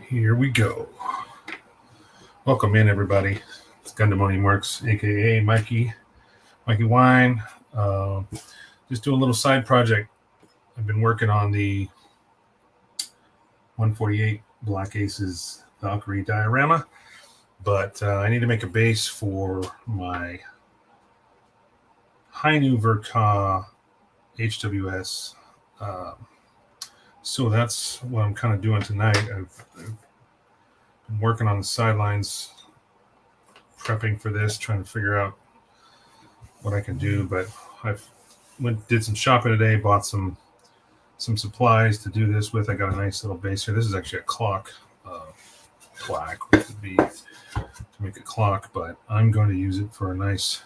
Here we go. Welcome in, everybody. It's Gundam Hi Nu HWS, aka Mikey Wine. Just doing a little side project. I've been working on the 148 Black Aces Valkyrie diorama, but I need to make a base for my Hi Nu Ver Ka HWS. So that's what I'm kind of doing tonight. I've been working on the sidelines, prepping for this, trying to figure out what I can do. But I've did some shopping today, bought some supplies to do this with. I got a nice little base here. This is actually a clock plaque, which would be to make a clock, but I'm going to use it for a nice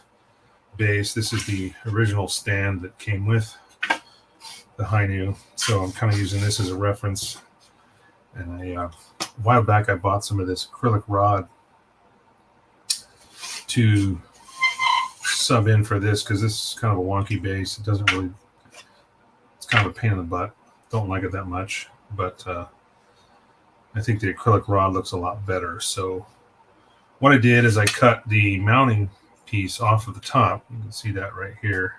base. This is the original stand that came with the Hi Nu, so I'm kind of using this as a reference. And a while back I bought some of this acrylic rod to sub in for this, because this is kind of a wonky base. It doesn't really, it's kind of a pain in the butt. Don't like it that much, but I think the acrylic rod looks a lot better. So what I did is I cut the mounting piece off of the top. You can see that right here.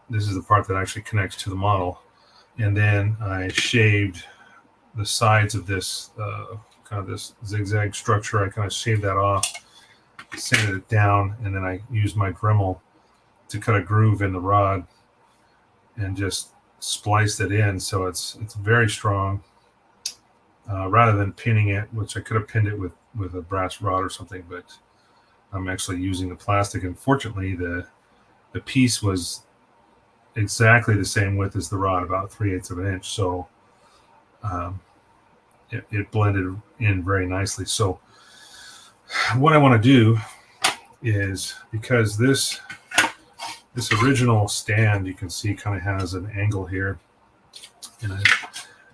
This is the part that actually connects to the model. And then I shaved the sides of this kind of this zigzag structure. I kind of shaved that off, sanded it down, and then I used my Dremel to cut a groove in the rod and just spliced it in, so it's very strong. Rather than pinning it, which I could have pinned it with a brass rod or something, but I'm actually using the plastic. And fortunately, the piece was exactly the same width as the rod, about 3/8 of an inch. So it blended in very nicely. So what I want to do is, because this original stand, you can see, kind of has an angle here, and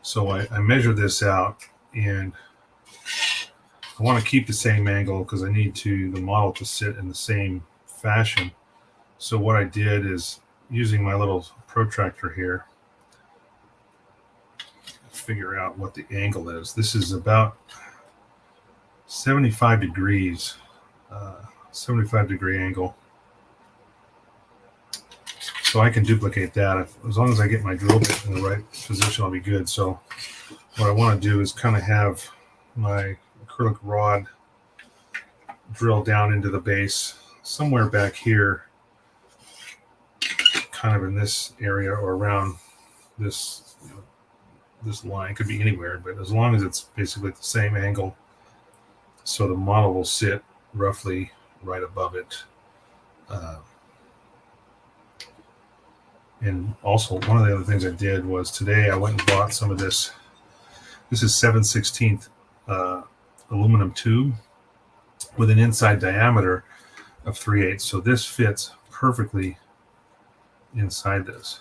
so I measured this out, and I want to keep the same angle because I need the model to sit in the same fashion. So what I did is, using my little protractor here, figure out what the angle is. This is about 75 degrees, 75 degree angle. So I can duplicate that. As long as I get my drill bit in the right position, I'll be good. So what I want to do is kind of have my acrylic rod drill down into the base somewhere back here, kind of in this area or around this, this line. Could be anywhere, but as long as it's basically at the same angle, so the model will sit roughly right above it. And also, one of the other things I did was, today I went and bought some of this. This is 7/16 aluminum tube with an inside diameter of 3/8. So this fits perfectly inside this.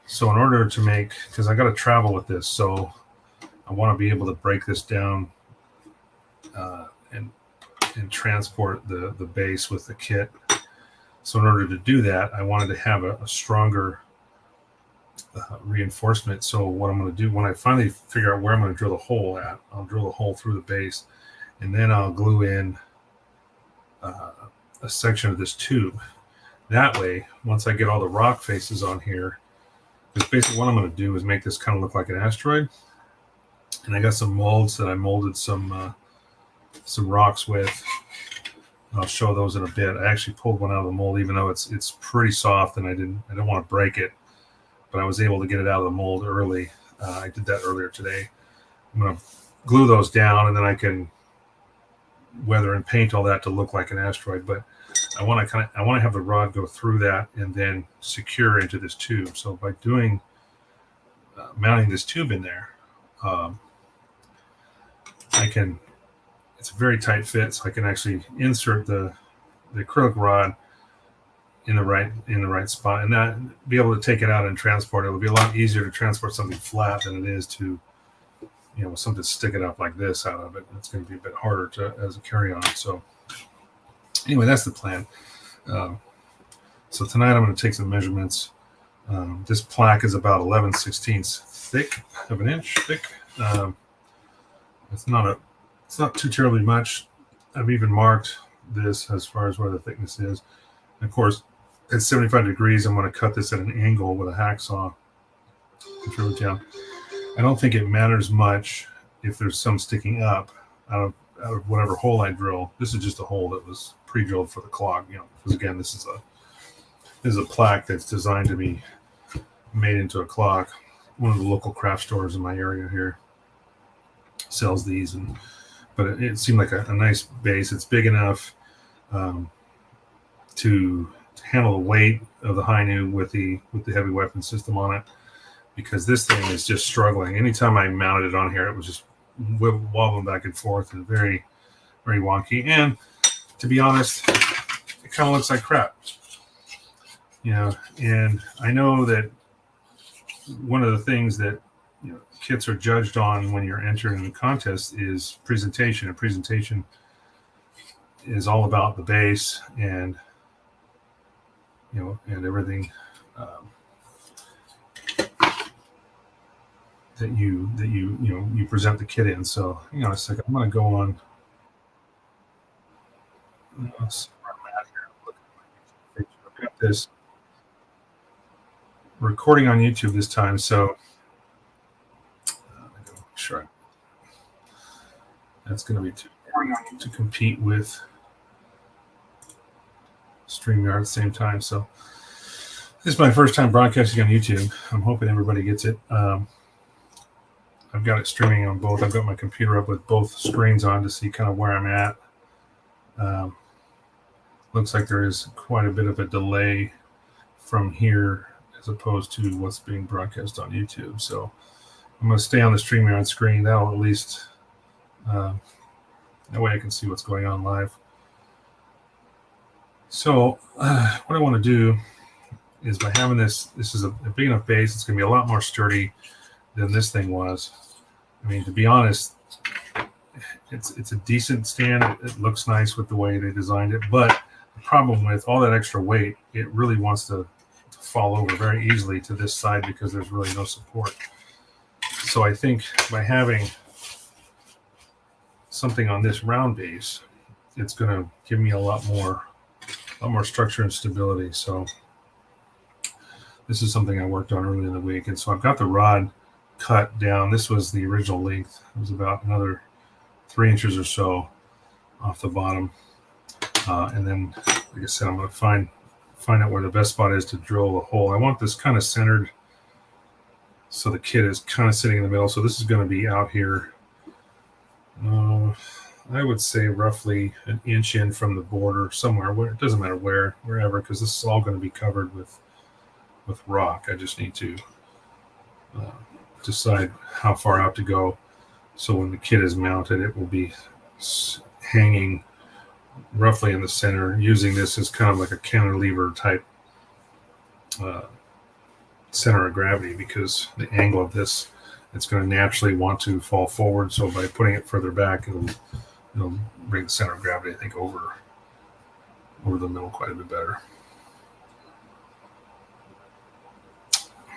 So in order to make, because I got to travel with this, so I want to be able to break this down and transport the base with the kit. So in order to do that, I wanted to have a stronger reinforcement. So what I'm going to do, when I finally figure out where I'm going to drill the hole at, I'll drill a hole through the base, and then I'll glue in a section of this tube. That way, once I get all the rock faces on here, because basically what I'm going to do is make this kind of look like an asteroid. And I got some molds that I molded some rocks with. I'll show those in a bit. I actually pulled one out of the mold, even though it's pretty soft, and I didn't want to break it, but I was able to get it out of the mold early. I did that earlier today. I'm going to glue those down, and then I can weather and paint all that to look like an asteroid. But I want to have the rod go through that and then secure into this tube. So by doing mounting this tube in there, I can. It's a very tight fit, so I can actually insert the acrylic rod in the right spot, and that be able to take it out and transport it. It'll be a lot easier to transport something flat than it is to, something sticking up like this out of it. It's going to be a bit harder as a carry-on. So anyway, that's the plan. So tonight I'm going to take some measurements. This plaque is about 11/16 thick of an inch thick. It's not too terribly much. I've even marked this as far as where the thickness is. And of course, at 75 degrees, I'm going to cut this at an angle with a hacksaw. Drill it down. I don't think it matters much if there's some sticking up out of whatever hole I drill. This is just a hole that was pre-drilled for the clog, because again, this is a plaque that's designed to be made into a clock. One of the local craft stores in my area here sells these, but it seemed like a nice base. It's big enough to handle the weight of the Hi Nu with the heavy weapon system on it, because this thing is just struggling. Anytime I mounted it on here, it was just wobbling back and forth and very, very wonky. And to be honest, it kind of looks like crap, and I know that one of the things that kits are judged on when you're entering the contest is presentation. And presentation is all about the base and and everything that you present the kit in. So hang on a second. I'm going to go on. Let's see where I'm at here. I've got this recording on YouTube this time, so sure that's going to be too boring to compete with StreamYard at the same time. So this is my first time broadcasting on YouTube. I'm hoping everybody gets it. I've got it streaming on both. I've got my computer up with both screens on to see kind of where I'm at. Looks like there is quite a bit of a delay from here as opposed to what's being broadcast on YouTube. So I'm going to stay on the StreamYard screen. That'll at least, that way I can see what's going on live. So what I want to do is, by having this is a big enough base, it's going to be a lot more sturdy than this thing was. I mean, to be honest, it's a decent stand. It looks nice with the way they designed it, but the problem with all that extra weight, it really wants to fall over very easily to this side because there's really no support. So I think by having something on this round base, it's going to give me a lot more structure and stability. So this is something I worked on early in the week. And so I've got the rod cut down. This was the original length. It was about another 3 inches or so off the bottom. And then, like I said, I'm going to find out where the best spot is to drill a hole. I want this kind of centered so the kit is kind of sitting in the middle. So this is going to be out here, I would say roughly an inch in from the border somewhere. Where it doesn't matter wherever, because this is all going to be covered with rock. I just need to decide how far out to go. So when the kit is mounted, it will be hanging roughly in the center, using this as kind of like a cantilever type center of gravity, because the angle of this, it's going to naturally want to fall forward. So by putting it further back, it'll bring the center of gravity, I think, over the middle quite a bit better.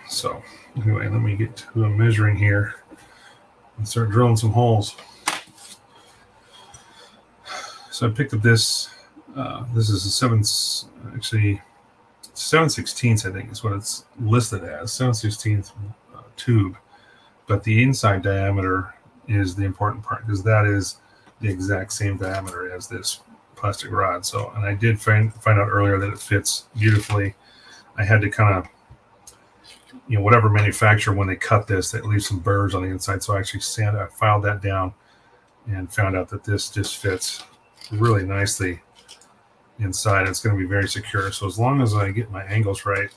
So anyway, let me get to measuring here and start drilling some holes. So I picked up this. This is a 7/16, I think is what it's listed as, 7/16 tube. But the inside diameter is the important part, because that is the exact same diameter as this plastic rod. So, and I did find out earlier that it fits beautifully. I had to kind of, whatever manufacturer, when they cut this, they leave some burrs on the inside. So I actually filed that down and found out that this just fits really nicely inside. It's going to be very secure. So as long as I get my angles right,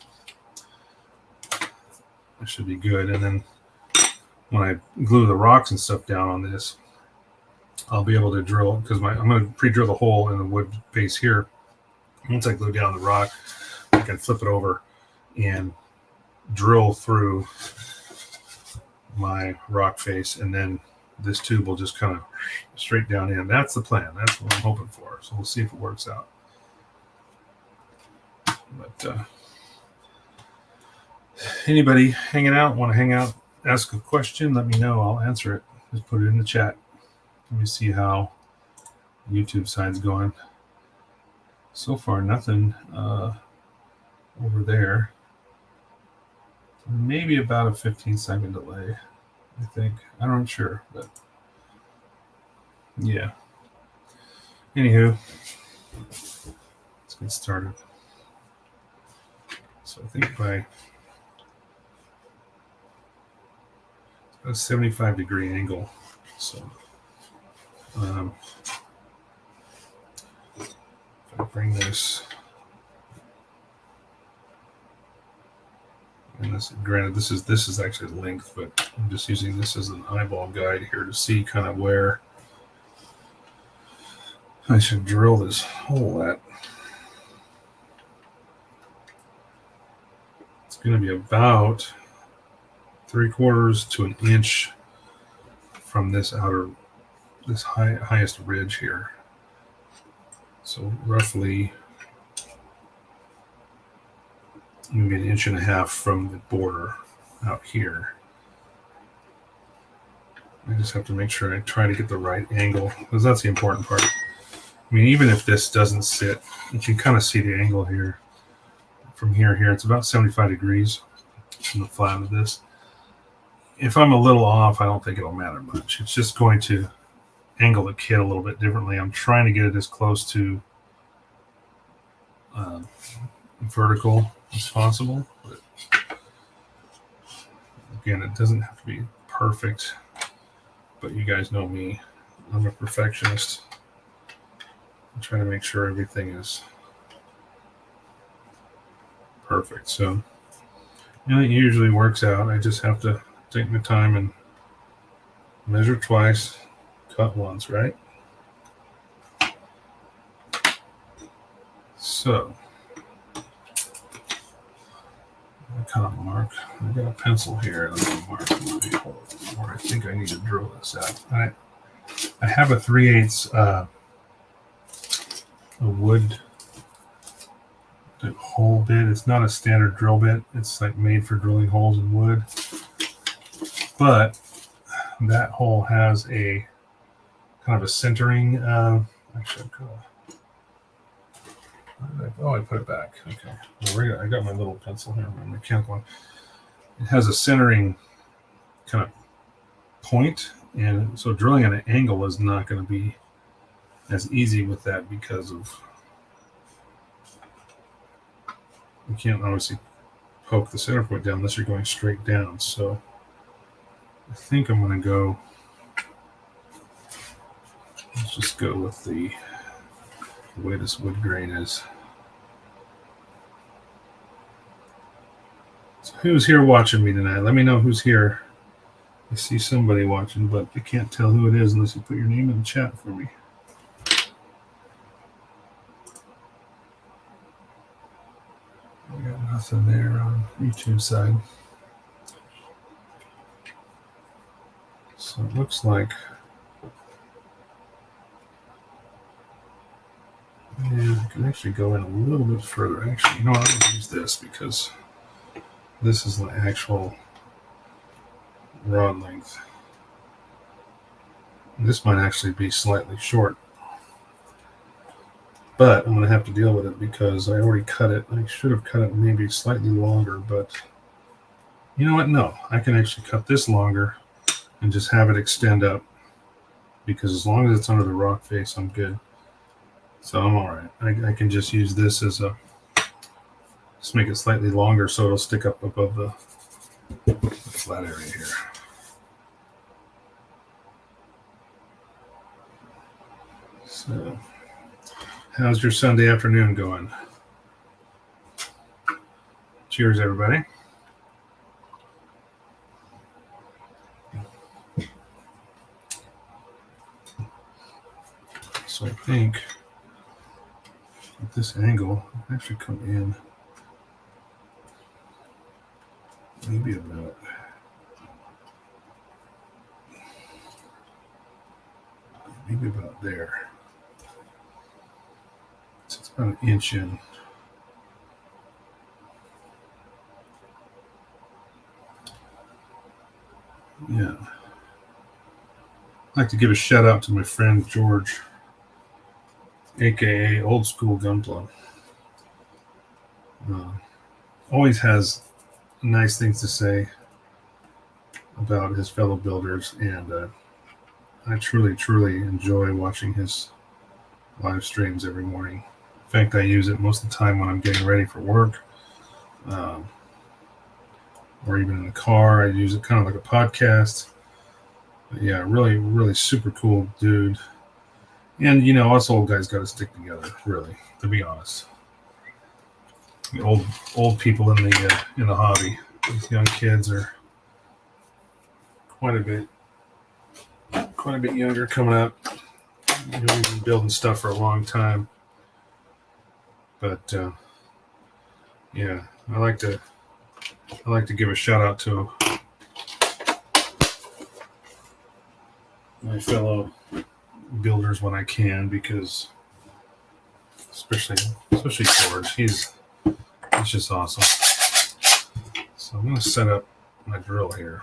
I should be good. And then when I glue the rocks and stuff down on this, I'll be able to drill, because I'm going to pre-drill the hole in the wood base here. Once I glue down the rock, I can flip it over and drill through my rock face, and then this tube will just kind of straight down in. That's the plan. That's what I'm hoping for. So we'll see if it works out. But anybody hanging out, want to hang out, ask a question, let me know. I'll answer it. Just put it in the chat. Let me see how YouTube side's going. So far, nothing over there. Maybe about a 15-second delay, I think. I'm not sure, but yeah. Anywho, let's get started. So I think by a 75-degree angle. So if I bring this, and this, granted, this is actually length, but I'm just using this as an eyeball guide here to see kind of where I should drill this hole at. It's going to be about 3/4 to an inch from this highest ridge here. So roughly maybe 1.5 inches from the border out here. I just have to make sure I try to get the right angle, because that's the important part. I mean, even if this doesn't sit, you can kind of see the angle here. From here, it's about 75 degrees from the flat of this. If I'm a little off, I don't think it'll matter much. It's just going to angle the kit a little bit differently. I'm trying to get it as close to vertical as possible. But again, it doesn't have to be perfect. But you guys know me. I'm a perfectionist. I'm trying to make sure everything is perfect. So, it usually works out. I just have to take my time and measure twice, cut once, right? So, I kind of mark. I got a pencil here. Let me mark where I think I need to drill this at. I have a 3/8 a wood hole bit. It's not a standard drill bit. It's like made for drilling holes in wood. But that hole has a kind of a centering. Actually, I put it back. Okay. Well, I got my little pencil here, my mechanical one. It has a centering kind of point, and so drilling at an angle is not going to be as easy with that because of you can't obviously poke the center point down unless you're going straight down. So I think I'm going to go. Let's just go with the way this wood grain is. So who's here watching me tonight? Let me know who's here. I see somebody watching, but I can't tell who it is unless you put your name in the chat for me. I got nothing there on YouTube side. So it looks like, yeah, I can actually go in a little bit further. Actually, you know what? I'm going to use this because this is the actual rod length. This might actually be slightly short, but I'm going to have to deal with it because I already cut it. I should have cut it maybe slightly longer, but you know what? No, I can actually cut this longer and just have it extend up because as long as it's under the rock face, I'm good. So I'm all right. I can just use this as just make it slightly longer so it'll stick up above the flat area here. So, how's your Sunday afternoon going? Cheers, everybody. So I think at this angle, I actually come in maybe about there. So it's about 1 inch in. Yeah. like to give a shout out to my friend George, aka Old School Gunpla. Always has nice things to say about his fellow builders, and I truly enjoy watching his live streams every morning. In fact, I use it most of the time when I'm getting ready for work, or even in the car. I use it kind of like a podcast. But yeah, really super cool dude. And us old guys got to stick together, really, to be honest. The old people in the hobby. These young kids are quite a bit younger coming up. We've been building stuff for a long time, but yeah, I like to give a shout out to my fellow builders when I can, because especially George, he's just awesome. So I'm going to set up my drill here.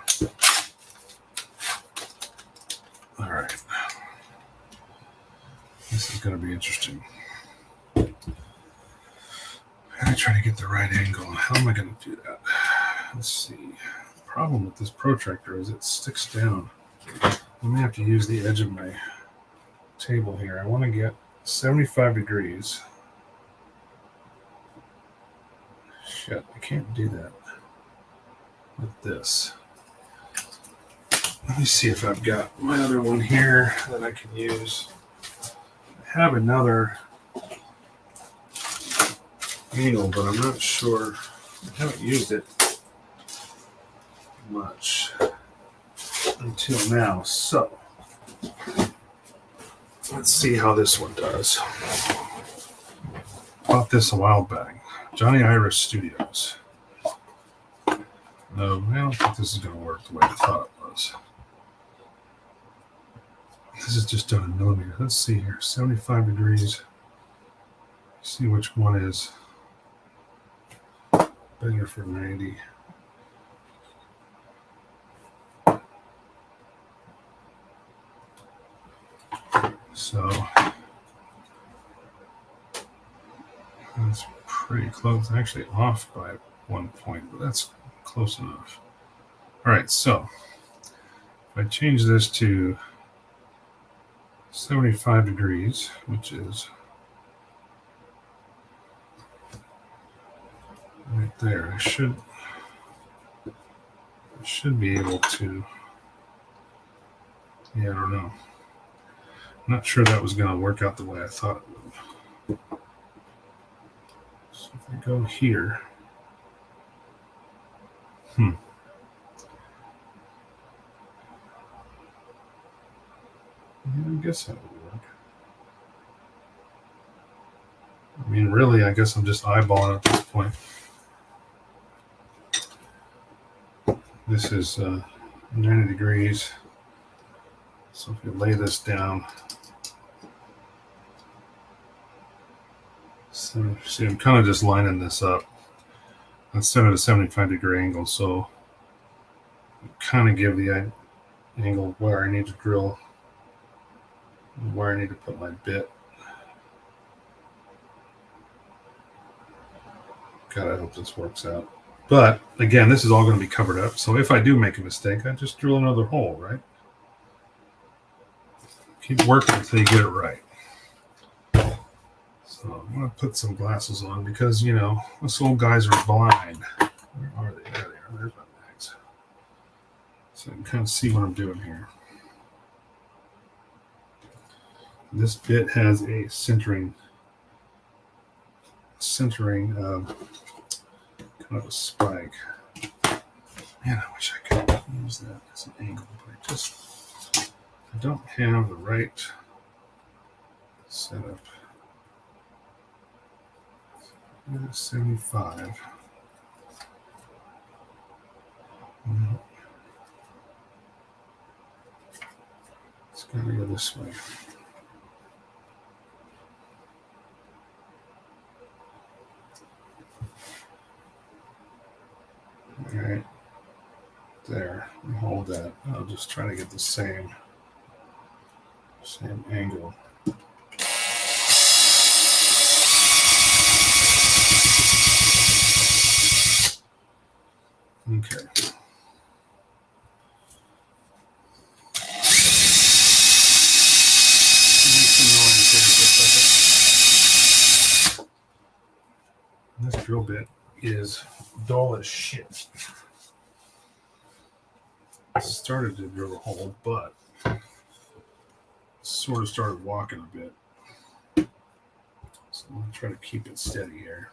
All right. This is going to be interesting. I gotta try to get the right angle. How am I going to do that? Let's see. The problem with this protractor is it sticks down. I may have to use the edge of my table here. I want to get 75 degrees. Shit, I can't do that with this. Let me see if I've got my other one here that I can use. I have another angle, but I'm not sure. I haven't used it much until now. So let's see how this one does. Bought this a while back. Johnny Iris Studios. No, I don't think this is going to work the way I thought it was. This is just done in millimeter. Let's see here. 75 degrees. See which one is better for 90. So that's pretty close. Actually off by 1 point, but that's close enough. All right, so if I change this to 75 degrees, which is right there, I should be able to. Yeah, I don't know. I'm not sure that was going to work out the way I thought it would. So if I go here, yeah, I guess that would work. I mean, really, I guess I'm just eyeballing at this point. This is 90 degrees. So if you lay this down, so see, I'm kind of just lining this up. Let's set it at a 75-degree angle, so kind of give the angle where I need to drill, where I need to put my bit. God, I hope this works out. But again, this is all going to be covered up. So if I do make a mistake, I just drill another hole, right? Keep working until you get it right. So I'm going to put some glasses on because, us old guys are blind. Where are they? There they are. There's my bags. So I can kind of see what I'm doing here. This bit has a centering kind of a spike. Man, I wish I could use that as an angle, but I don't have the right setup. 75. It's got to go this way. All right, there. Hold that. I'll just try to get the same Same angle. Okay. Make some noise here for a second. This drill bit is dull as shit. I started to drill a hole, but sort of started walking a bit. So I'm going to try to keep it steady here.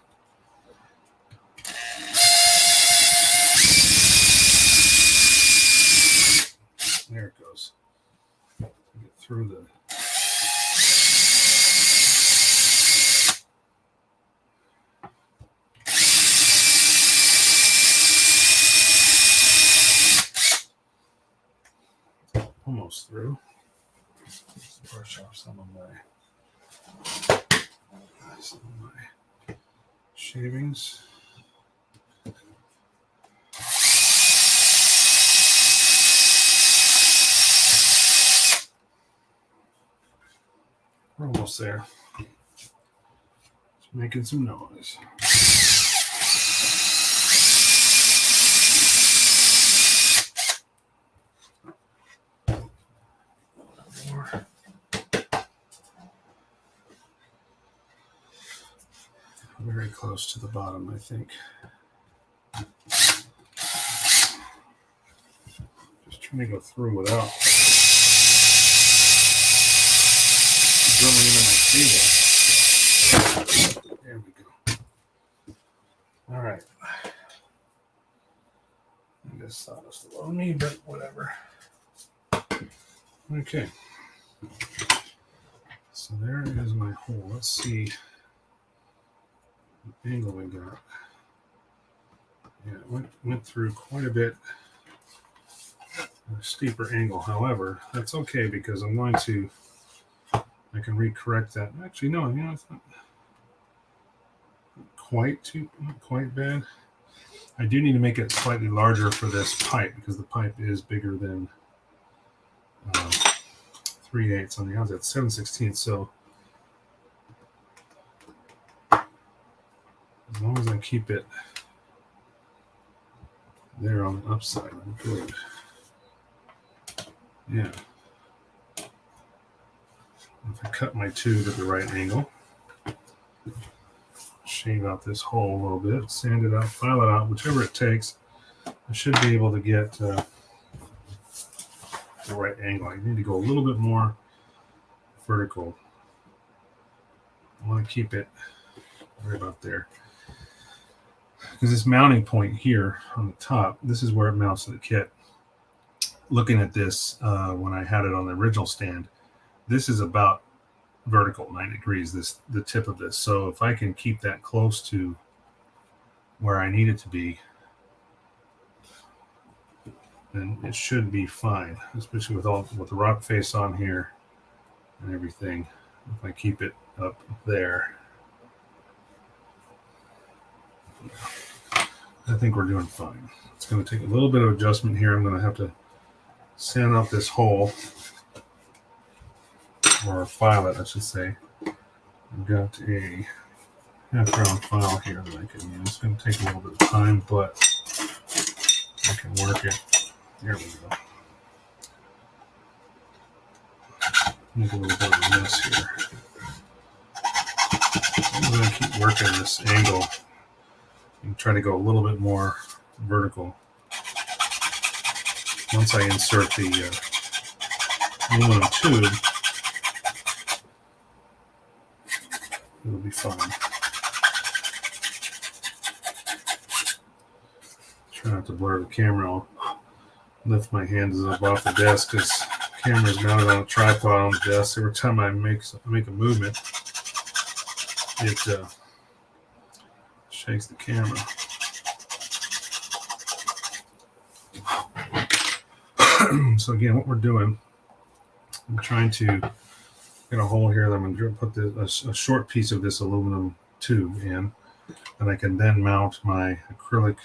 There it goes. Get through the almost through. Let's brush off some of my shavings. We're almost there. Just making some noise. Very close to the bottom, I think. Just trying to go through without drilling into my cable. There we go. All right. I guess sawdust below me, but whatever. Okay. So there is my hole. Let's see what angle we got. Yeah, it went through quite a bit. A steeper angle. However, that's okay because I can recorrect that. Actually, no, it's not quite bad. I do need to make it slightly larger for this pipe because the pipe is bigger than 3/8 on the outside, 7/16. So as long as I keep it there on the upside, I'm good. Yeah. If I cut my tube at the right angle, shave out this hole a little bit, sand it out, file it out, whichever it takes, I should be able to get the right angle. I need to go a little bit more vertical. I want to keep it right about there. Because this mounting point here on the top, this is where it mounts to the kit. Looking at this, when I had it on the original stand, this is about vertical 9 degrees, the tip of this. So if I can keep that close to where I need it to be, then it should be fine, especially with the rock face on here and everything. If I keep it up there, I think we're doing fine. It's going to take a little bit of adjustment here. I'm going to have to sand out this hole, or file it, I should say. I've got a half-round file here that I can use. It's going to take a little bit of time, but I can work it. There we go. Make a little bit of a mess here. I'm going to keep working this angle and try to go a little bit more vertical. Once I insert the aluminum tube, it'll be fine. Try not to blur the camera. I'll lift my hands up off the desk because the camera's mounted on a tripod on the desk. Every time I make a movement, it shakes the camera. So again, what we're doing, I'm trying to get a hole here that I'm going to put a short piece of this aluminum tube in, and I can then mount my acrylic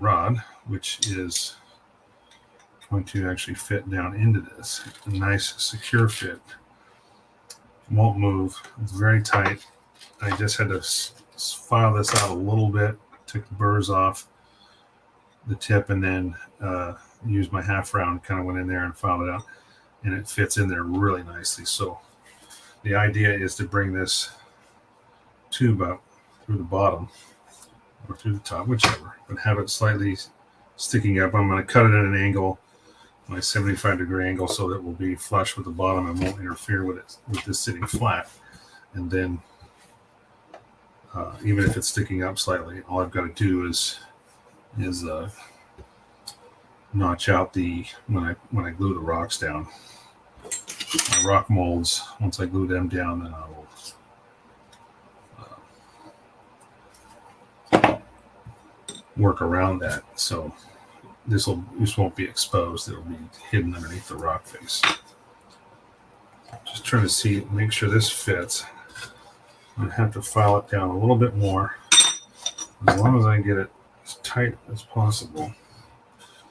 rod, which is going to actually fit down into this. A nice secure fit. Won't move. It's very tight. I just had to file this out a little bit, took the burrs off the tip, and then used my half round, kind of went in there and filed it out, and it fits in there really nicely. So the idea is to bring this tube up through the bottom or through the top, whichever, but have it slightly sticking up. I'm going to cut it at an angle, my 75-degree angle, so that it will be flush with the bottom and won't interfere with it, with this sitting flat. And then even if it's sticking up slightly, all I've got to do is notch out the when I glue the rocks down. My rock molds, once I glue them down, then I will work around that. So this won't be exposed. It'll be hidden underneath the rock face. Just trying to see, make sure this fits. I'm going to have to file it down a little bit more. As long as I get it as tight as possible.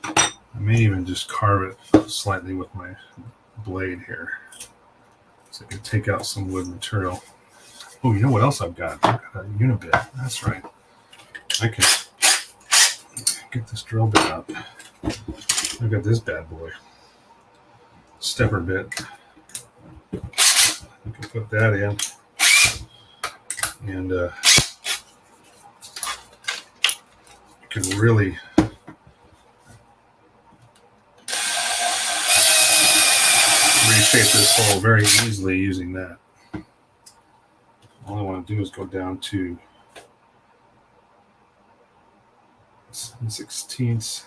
I may even just carve it slightly with my blade here, so I can take out some wood material. Oh, you know what else I've got? I've got a unibit. That's right. I can get this drill bit out. I've got this bad boy. Stepper bit. I can put that in. And you can really reshape this hole very easily using that. All I want to do is go down to 7/16.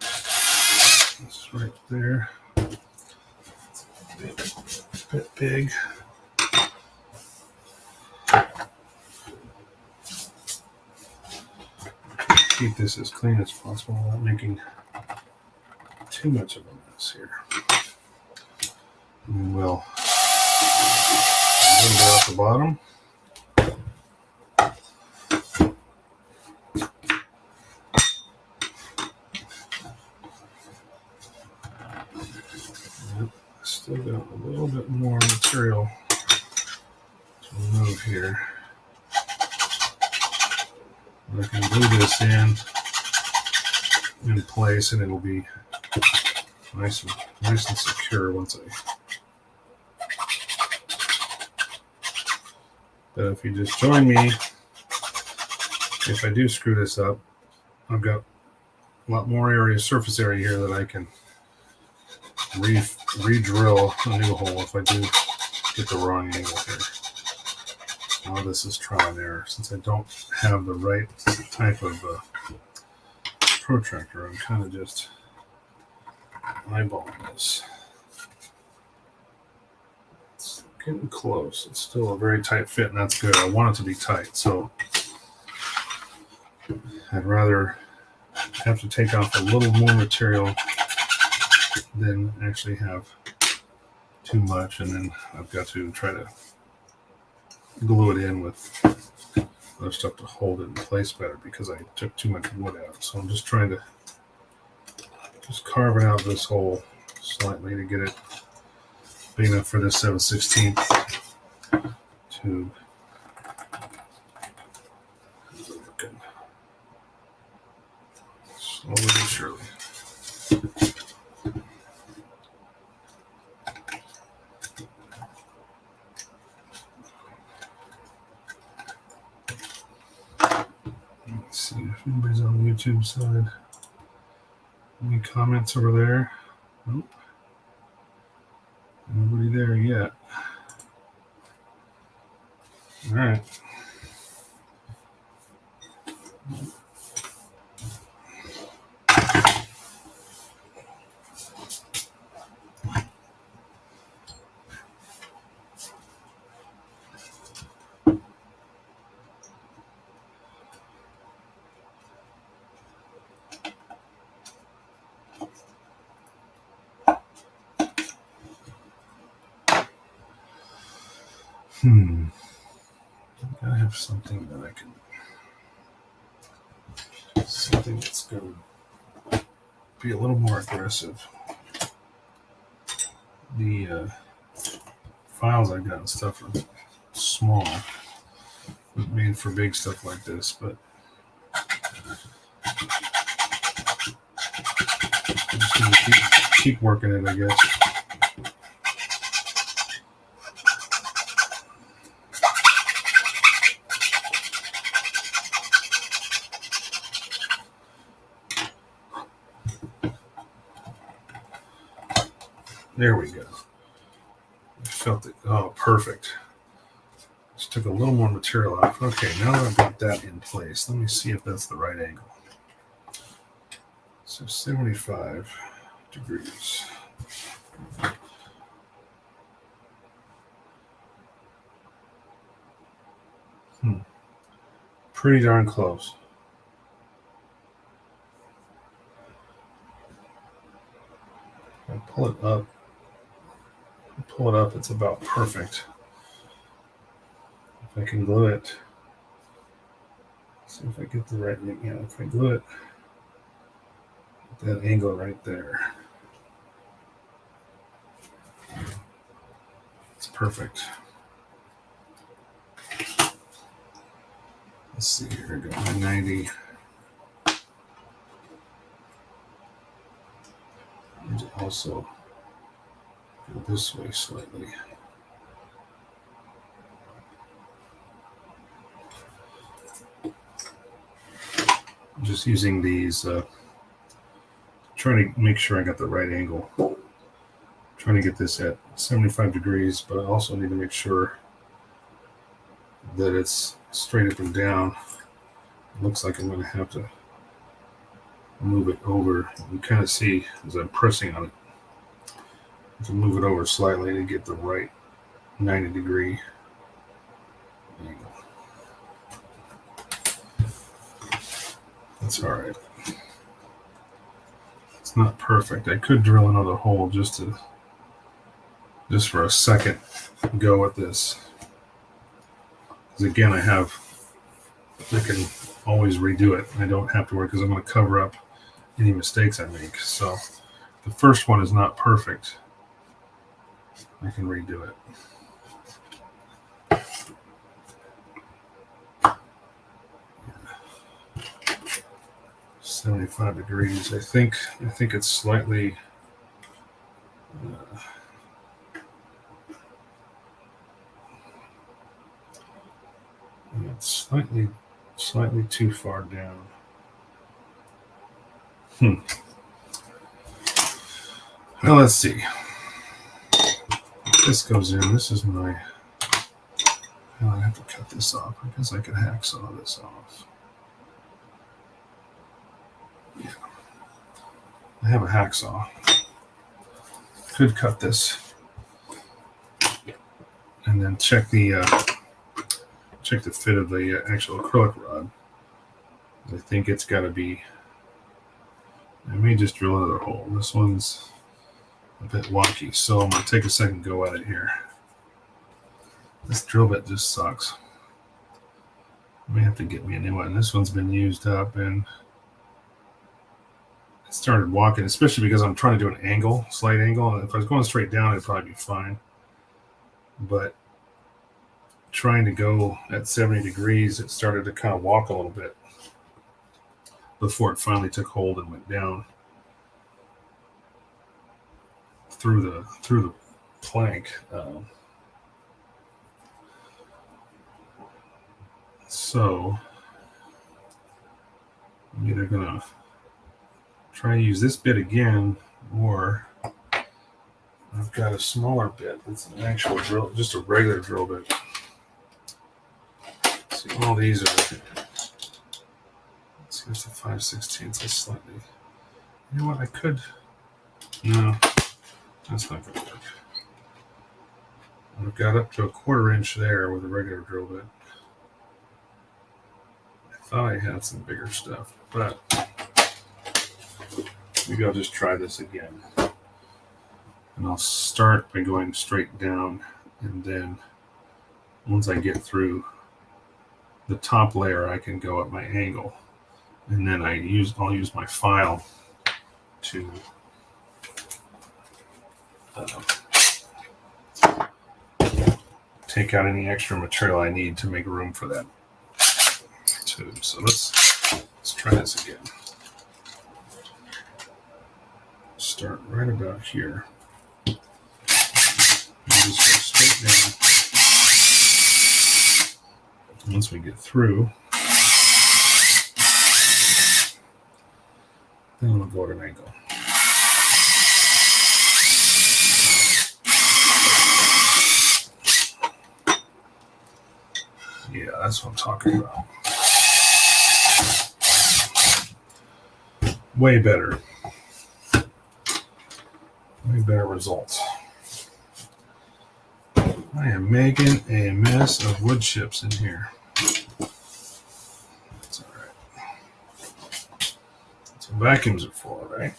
This is right there. It's a bit big. Keep this as clean as possible without making too much of a mess here. And we'll a little bit off the bottom. Yep, still got a little bit more material to remove here. I can glue this in place, and it'll be nice and secure once But if you just join me, if I do screw this up, I've got a lot more surface area here that I can re-drill a new hole if I do get the wrong angle here. All this is trial and error. Since I don't have the right type of protractor, I'm kind of just eyeballing this. It's getting close. It's still a very tight fit, and that's good. I want it to be tight, so I'd rather have to take off a little more material than actually have too much, and then I've got to try to glue it in with other stuff to hold it in place better because I took too much wood out. So I'm just trying to carve out this hole slightly to get it big enough for this 7/16 tube. Slowly but surely. Let's see if anybody's on the YouTube side. Any comments over there? Nope. Nobody there yet. All right. I have something that I can, something that's going to be a little more aggressive. The files I got and stuff are small, made for big stuff like this, but I'm just going to keep working it, I guess. There we go. I felt it. Oh, perfect. Just took a little more material off. Okay, now that I've got that in place, let me see if that's the right angle. So 75 degrees. Pretty darn close. I pull it up. It's about perfect. If I can glue it, see if I get the right, if I glue it, that angle right there. It's perfect. Let's see here, I got my 90. And also go this way slightly. I'm just using these, trying to make sure I got the right angle. I'm trying to get this at 75 degrees, but I also need to make sure that it's straight up and down. It looks like I'm going to have to move it over. You kind of see as I'm pressing on it, I can move it over slightly to get the right 90-degree angle. That's all right. It's not perfect. I could drill another hole just for a second go at this. Because again, I can always redo it. I don't have to worry because I'm going to cover up any mistakes I make. So the first one is not perfect. I can redo it. 75 degrees. I think it's slightly it's slightly too far down. Well, let's see. This goes in. This is my. I have to cut this off. I guess I could hacksaw this off. Yeah. I have a hacksaw. Could cut this and then check the fit of the actual acrylic rod. I think it's got to be. I may just drill another hole. This one's a bit wonky, so I'm going to take a second go at it here. This drill bit just sucks. I may have to get me a new one. This one's been used up and it started walking, especially because I'm trying to do an angle, slight angle. And if I was going straight down, it'd probably be fine. But trying to go at 70 degrees, it started to kind of walk a little bit before it finally took hold and went down through the plank. So I'm either gonna try and use this bit again, or I've got a smaller bit. It's an actual drill, just a regular drill bit. See, all these are. Let's use the 5/16. It's slightly. You know what? I could. No, that's not gonna work. I've got up to a 1/4 inch there with a regular drill bit. I thought I had some bigger stuff, but maybe I'll just try this again. And I'll start by going straight down, and then once I get through the top layer, I can go at my angle, and then I'll use my file to take out any extra material I need to make room for that tube. So let's try this again. Start right about here. Just go straight down. Once we get through, then we'll go at an angle. Yeah, that's what I'm talking about. Way better. Way better results. I am making a mess of wood chips in here. That's all right. That's what vacuums are for, right?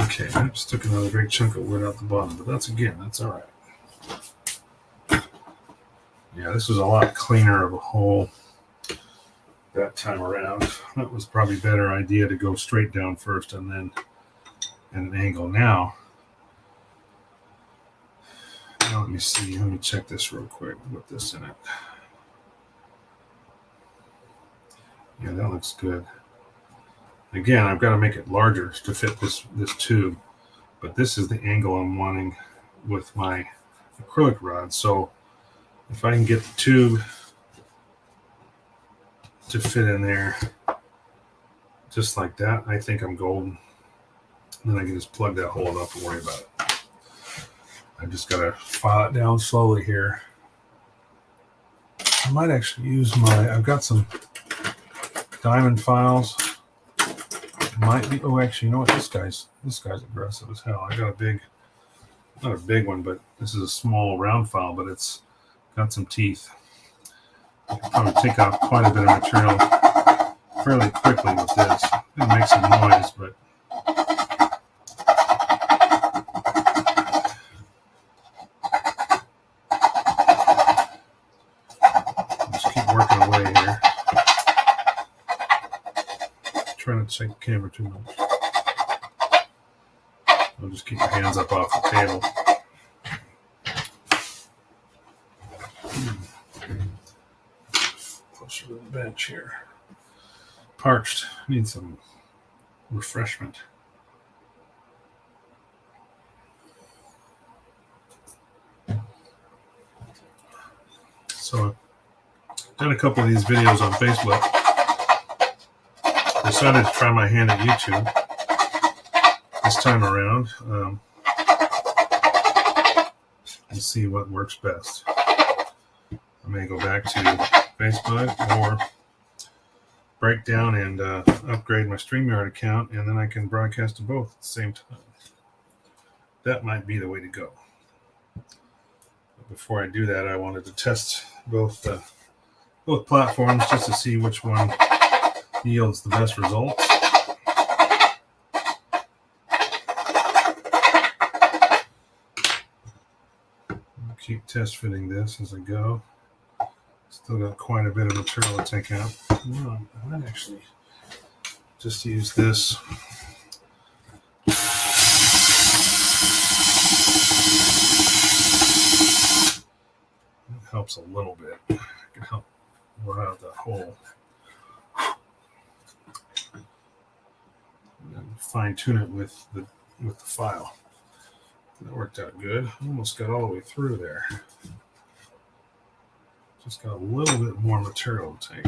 Okay, I just took another big chunk of wood out the bottom, but that's all right. Yeah, this was a lot cleaner of a hole that time around. That was probably a better idea to go straight down first and then at an angle. Now let me see. Let me check this real quick with this in it. Yeah, that looks good. Again, I've got to make it larger to fit this tube, but this is the angle I'm wanting with my acrylic rod. So if I can get the tube to fit in there just like that, I think I'm golden. And then I can just plug that hole up and worry about it. I've just got to file it down slowly here. I might actually use I've got some diamond files. Might be, actually, you know what? This guy's aggressive as hell. I got a big, not a big one, but this is a small round file, but it's got some teeth. I can probably take out quite a bit of material fairly quickly with this. It makes some noise, but just keep working away here. Trying to check the camera too much. I'll just keep your hands up off the table. Closer to the bench here. Parched. Need some refreshment. So I've done a couple of these videos on Facebook. Decided to try my hand at YouTube this time around and see what works best. I may go back to Facebook or break down and upgrade my StreamYard account, and then I can broadcast to both at the same time. That might be the way to go. But before I do that, I wanted to test both platforms just to see which one yields the best results. I'll keep test fitting this as I go. Still got quite a bit of material to take out. No, I might actually just use this. It helps a little bit. It can help wear out that hole. And fine tune it with the file. That worked out good. Almost got all the way through there. Just got a little bit more material to take.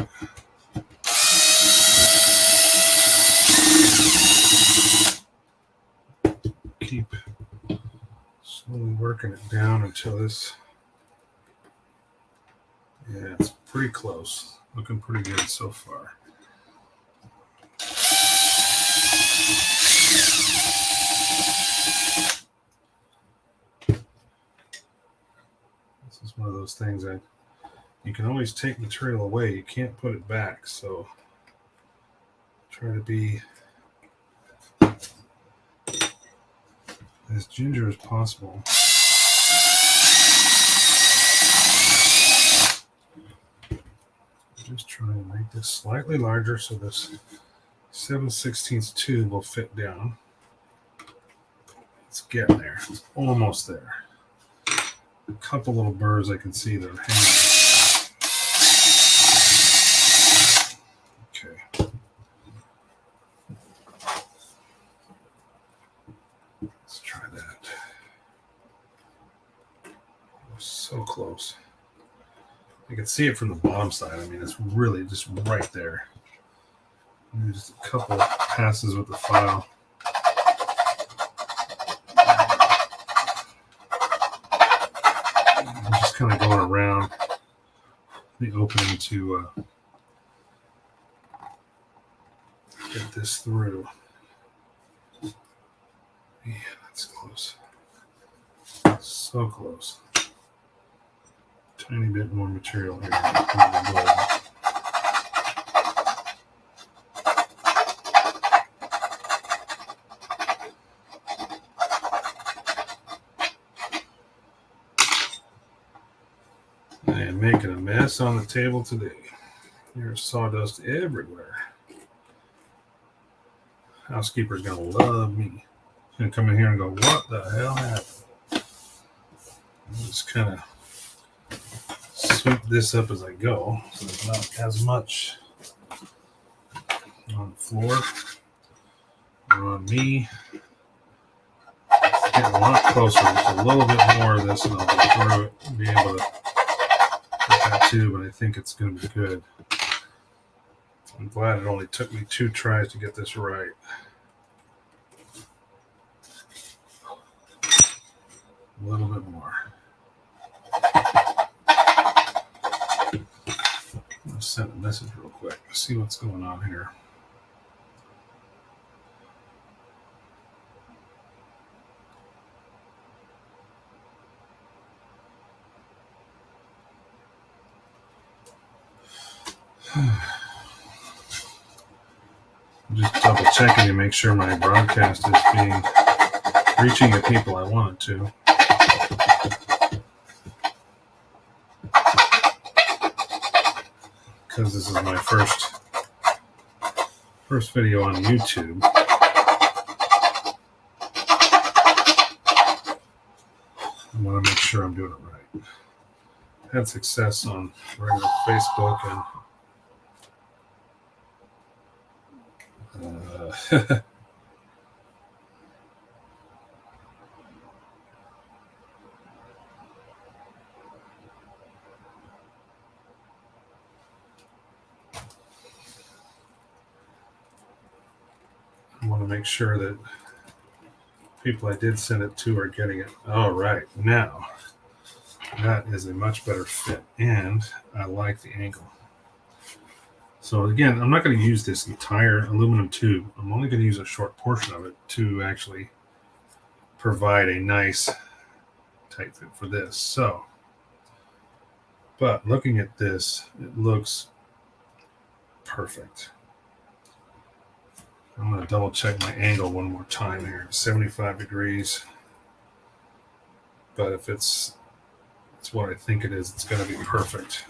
Keep slowly working it down until this. Yeah, it's pretty close. Looking pretty good so far. This is one of those things you can always take material away. You can't put it back. So try to be as ginger as possible. Just try and make this slightly larger so this 7/16 tube will fit down. It's getting there. It's almost there. A couple little burrs I can see that are hanging. Okay. Let's try that. So close. You can see it from the bottom side. I mean, it's really just right there. Just a couple passes with the file. I'm just kind of going around the opening to get this through. Yeah, that's close. So close. Tiny bit more material here. I am making a mess on the table today. There's sawdust everywhere. Housekeeper's gonna love me. She's gonna come in here and go, "What the hell happened?" Just kind of sweep this up as I go, so there's not as much on the floor or on me. It's getting a lot closer. Just a little bit more of this, and I'll go through it and be able to get that too. But I think it's going to be good. I'm glad it only took me 2 tries to get this right. A little bit more. I'll send a message real quick. See what's going on here. I'm just double checking to make sure my broadcast is reaching the people I want it to. Because this is my first video on YouTube. I want to make sure I'm doing it right. Had success on regular Facebook and I want to make sure that people I did send it to are getting it. All right, now that is a much better fit, and I like the angle. So again, I'm not going to use this entire aluminum tube. I'm only going to use a short portion of it to actually provide a nice tight fit for this. So, but looking at this, it looks perfect. I'm going to double check my angle one more time here. 75 degrees. But if it's what I think it is, it's going to be perfect.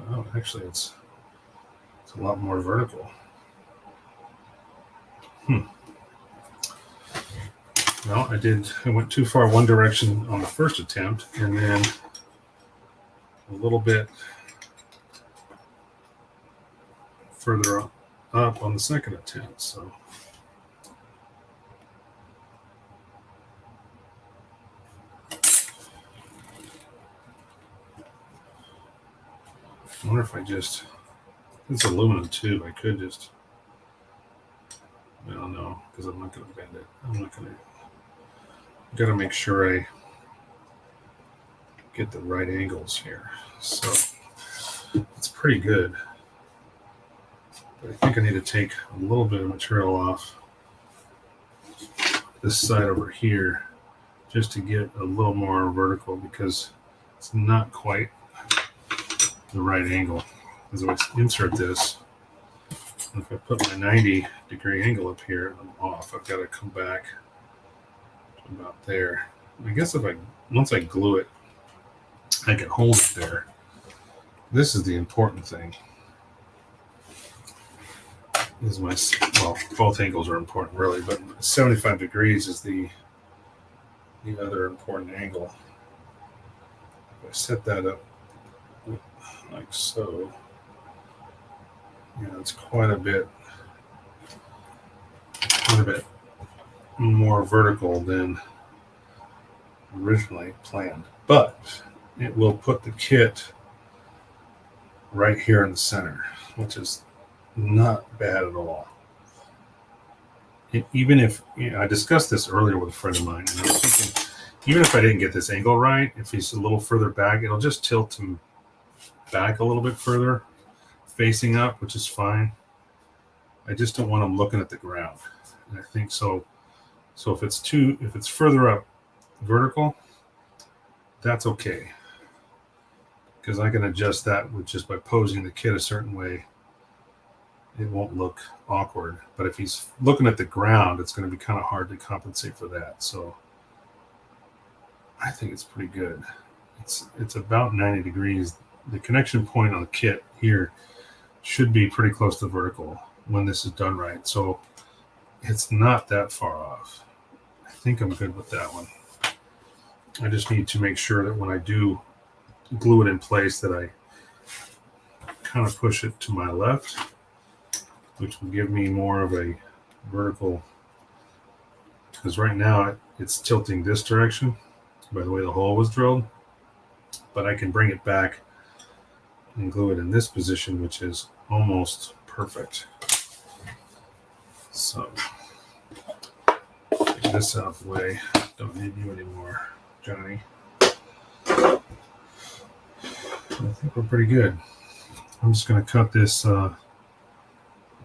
Oh, actually, it's a lot more vertical. Well, I went too far one direction on the first attempt, and then a little bit further up on the second attempt. So I wonder if it's aluminum tube, I could just, well, no, because I'm not going to bend it. I'm not going to, got to make sure I get the right angles here. So it's pretty good. But I think I need to take a little bit of material off this side over here just to get a little more vertical, because it's not quite the right angle. As I insert this, if I put my 90-degree angle up here, I'm off. I've got to come back to about there. I guess once I glue it, I can hold it there. This is the important thing. is my, well, both angles are important really, but 75 degrees is the other important angle. If I set that up like so, it's quite a bit more vertical than originally planned, but it will put the kit right here in the center, which is not bad at all. Even if, I discussed this earlier with a friend of mine, and I was thinking, even if I didn't get this angle right, if he's a little further back, it'll just tilt him back a little bit further, facing up, which is fine. I just don't want him looking at the ground. And I think so if it's further up vertical, that's okay, because I can adjust that with just by posing the kit a certain way. It won't look awkward. But if he's looking at the ground, it's going to be kind of hard to compensate for that. So I think it's pretty good. It's about 90 degrees. The connection point on the kit here should be pretty close to vertical when this is done right. So it's not that far off. I think I'm good with that one. I just need to make sure that when I do glue it in place that I kind of push it to my left, which will give me more of a vertical, because right now it's tilting this direction by the way the hole was drilled, but I can bring it back and glue it in this position, which is almost perfect. So get this out of the way. Don't need you anymore, Johnny. I think we're pretty good. I'm just going to cut this. I'm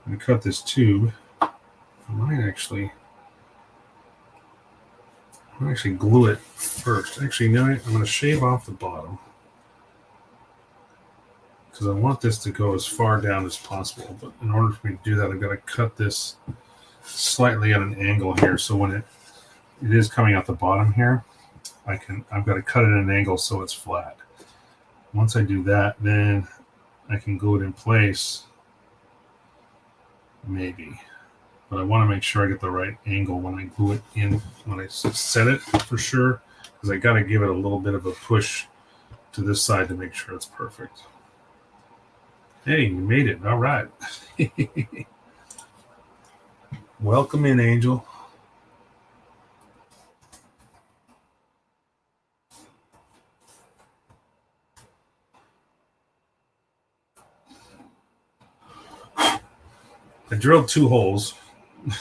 going to cut this tube. I might actually glue it first. Actually, no, I'm going to shave off the bottom because I want this to go as far down as possible. But in order for me to do that, I've got to cut this slightly at an angle here. So when it is coming out the bottom here, I've got to cut it at an angle so it's flat. Once I do that, then I can glue it in place, maybe. But I want to make sure I get the right angle when I glue it in, when I set it for sure, because I got to give it a little bit of a push to this side to make sure it's perfect. Hey, you made it. All right. Welcome in, Angel. I drilled 2 holes.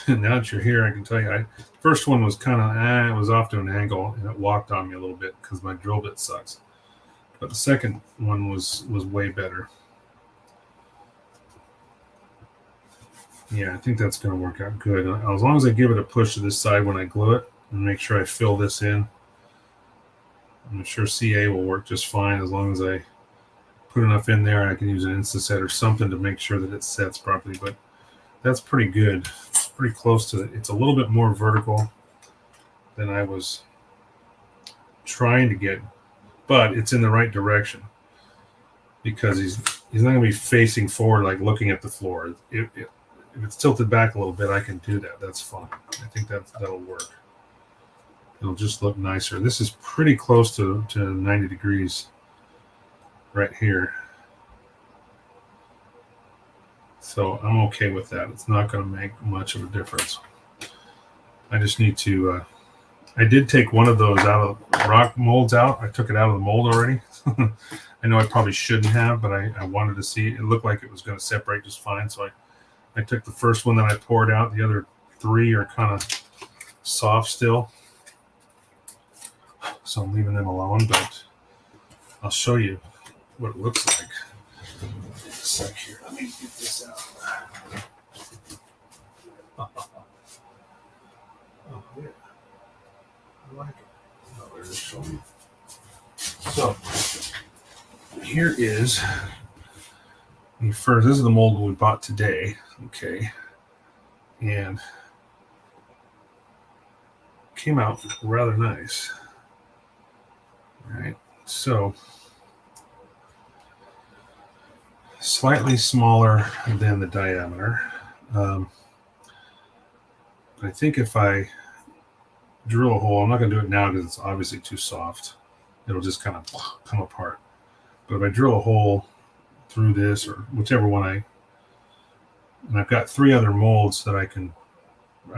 Now that you're here, I can tell you, first one was kind of, it was off to an angle, and it walked on me a little bit because my drill bit sucks. But the second one was way better. Yeah, I think that's going to work out good. As long as I give it a push to this side when I glue it and make sure I fill this in. I'm sure CA will work just fine as long as I put enough in there. I can use an Instaset or something to make sure that it sets properly. But that's pretty good. It's pretty close to it. It's a little bit more vertical than I was trying to get, but it's in the right direction because he's not going to be facing forward like looking at the floor. If it's tilted back a little bit, I can do that. That's fine. I think that'll work. It'll just look nicer. This is pretty close to 90 degrees right here. So I'm okay with that. It's not going to make much of a difference. I just need to, I did take one of those out of rock molds out. I took it out of the mold already. I know I probably shouldn't have, but I wanted to see. It looked like it was going to separate just fine. So I took the first one that I poured out. The other 3 are kind of soft still. So I'm leaving them alone, but I'll show you what it looks like. A sec here. Let me get this out. Oh, yeah. I like it. Oh, there's show me. So here is the first. This is the mold we bought today. Okay. And came out rather nice. All right. So slightly smaller than the diameter, I think if I drill a hole, I'm not going to do it now because it's obviously too soft. It'll just kind of come apart. But if I drill a hole through this or whichever one and I've got 3 other molds that I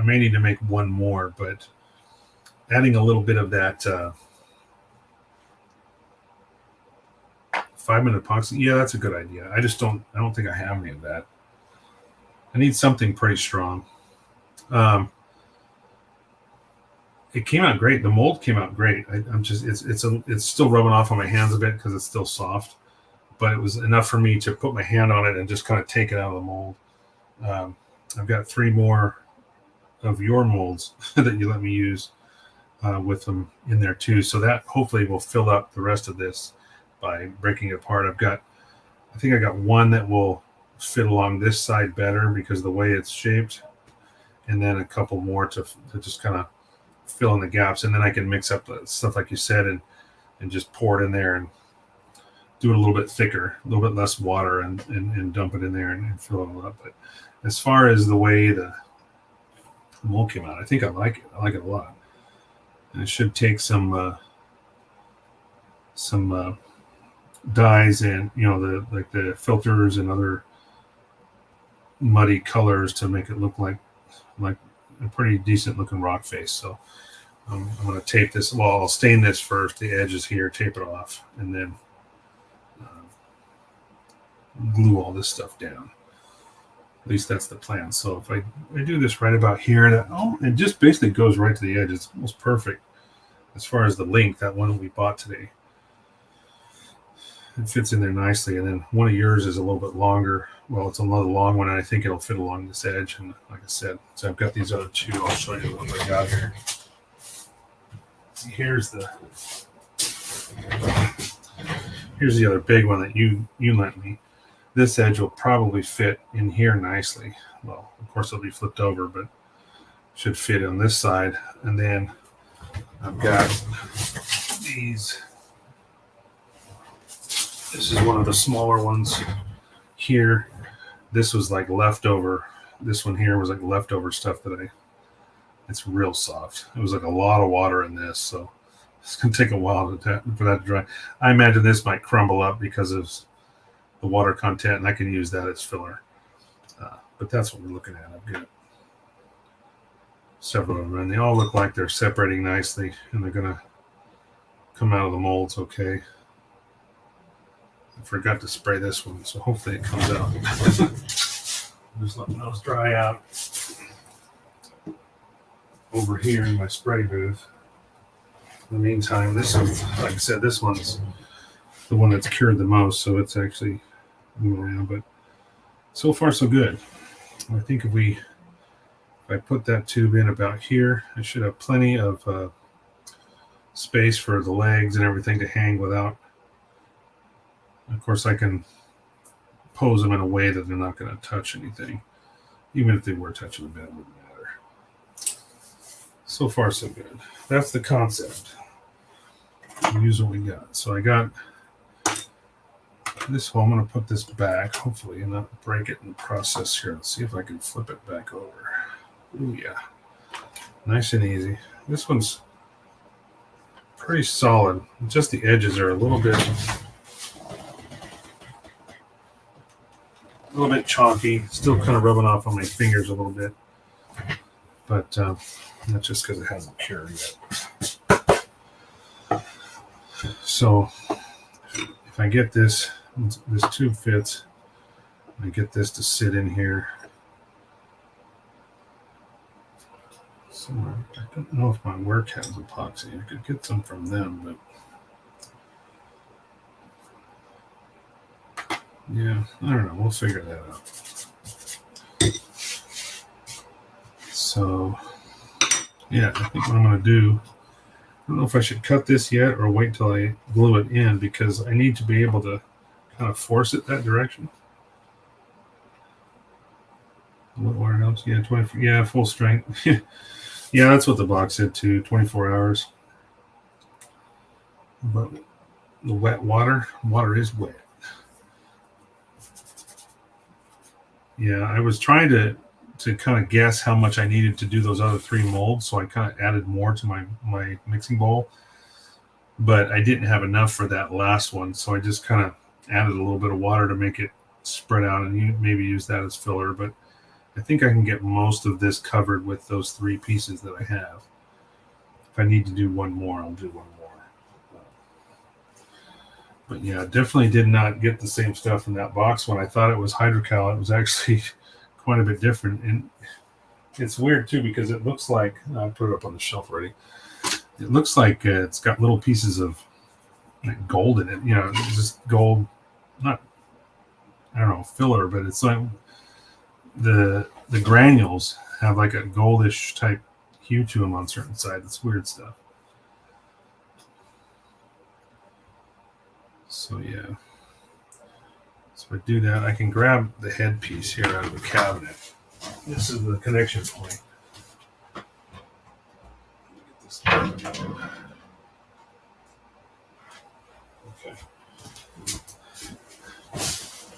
may need to make one more, but adding a little bit of that 5-minute epoxy, yeah, that's a good idea. I don't think I have any of that. I need something pretty strong. It came out great. The mold came out great. It's still rubbing off on my hands a bit because it's still soft, but it was enough for me to put my hand on it and just kind of take it out of the mold. I've got 3 more of your molds that you let me use with them in there too. So that hopefully will fill up the rest of this by breaking it apart. I think I got one that will fit along this side better because of the way it's shaped, and then a couple more to just kind of fill in the gaps, and then I can mix up the stuff like you said and just pour it in there and do it a little bit thicker, a little bit less water, and dump it in there and fill it all up. But as far as the way the mold came out, I think I like it. I like it a lot. And it should take some dyes and the filters and other muddy colors to make it look like a pretty decent looking rock face. So I'm going to tape this. Well, I'll stain this first, the edges here, tape it off, and then glue all this stuff down. At least that's the plan. So if I do this right about here, it just basically goes right to the edge. It's almost perfect as far as the length. That one we bought today, it fits in there nicely. And then one of yours is a little bit longer. Well, it's another long one, and I think it'll fit along this edge. And like I said, so I've got these other 2. I'll show you what I got here. Here's the other big one that you lent me. This edge will probably fit in here nicely. Well, of course it'll be flipped over, but should fit on this side. And then I've got these. This is one of the smaller ones here. This was like leftover. This one here was like leftover stuff it's real soft. It was like a lot of water in this, so it's going to take a while for that to dry. I imagine this might crumble up because of the water content, and I can use that as filler. But that's what we're looking at. I've got several of them, and they all look like they're separating nicely, and they're going to come out of the molds okay. I forgot to spray this one, so hopefully it comes out. Just letting those dry out over here in my spray booth. In the meantime, this is, like I said, this one's the one that's cured the most, so it's actually moving around. But so far, so good. I think if I put that tube in about here, I should have plenty of space for the legs and everything to hang without. Of course, I can pose them in a way that they're not going to touch anything. Even if they were touching the bed, it wouldn't matter. So far, so good. That's the concept. Use what we got. So I got this hole. I'm going to put this back, hopefully, and not break it in the process here. Let's see if I can flip it back over. Ooh, yeah. Nice and easy. This one's pretty solid. Just the edges are a little bit chalky. Still kind of rubbing off on my fingers a little bit. But that's just because it hasn't cured yet. So if I get this tube fits, I get this to sit in here. Somewhere. I don't know if my work has epoxy. I could get some from them, but yeah, I don't know. We'll figure that out. So yeah, I think what I'm going to do, I don't know if I should cut this yet or wait till I glue it in, because I need to be able to kind of force it that direction. What wire helps? Yeah, 24. Yeah, full strength. Yeah, that's what the box said too. 24 hours. But the wet water is wet. Yeah, I was trying to to kind of guess how much I needed to do those other 3 molds, so I kind of added more to my mixing bowl. But I didn't have enough for that last one, so I just kind of added a little bit of water to make it spread out, and you maybe use that as filler. But I think I can get most of this covered with those 3 pieces that I have. If I need to do one more, I'll do one more. But yeah, definitely did not get the same stuff in that box when I thought it was hydrocal. It was actually quite a bit different. And it's weird too, because it looks like, I put it up on the shelf already. It looks like it's got little pieces of like gold in it. You know, it's just gold, not, I don't know, filler, but it's like the granules have like a goldish type hue to them on certain sides. It's weird stuff. So yeah, so if I do that, I can grab the headpiece here out of the cabinet. This is the connection point. Okay.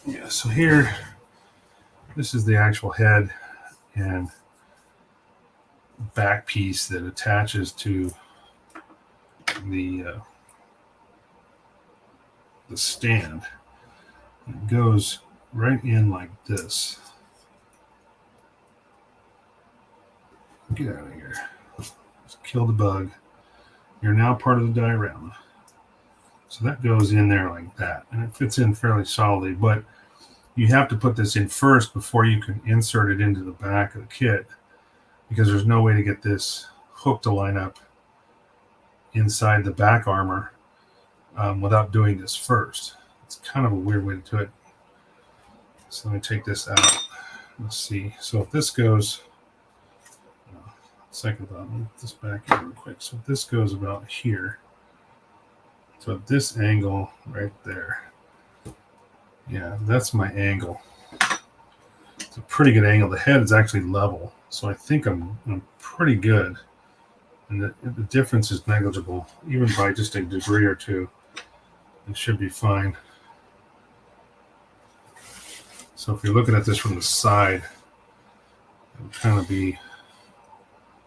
Yeah, so here, this is the actual head and back piece that attaches to the stand. It goes right in like this. Get out of here. Just kill the bug. You're now part of the diorama. So that goes in there like that, and it fits in fairly solidly, but you have to put this in first before you can insert it into the back of the kit, because there's no way to get this hook to line up inside the back armor without doing this first. It's kind of a weird way to do it. So let me take this out. Let's see. So if this goes, second thought, let me put this back in real quick. So if this goes about here, so at this angle right there, yeah, that's my angle. It's a pretty good angle. The head is actually level, so I think I'm pretty good. And the difference is negligible, even by just a degree or two. It should be fine. So if you're looking at this from the side, it would kind of be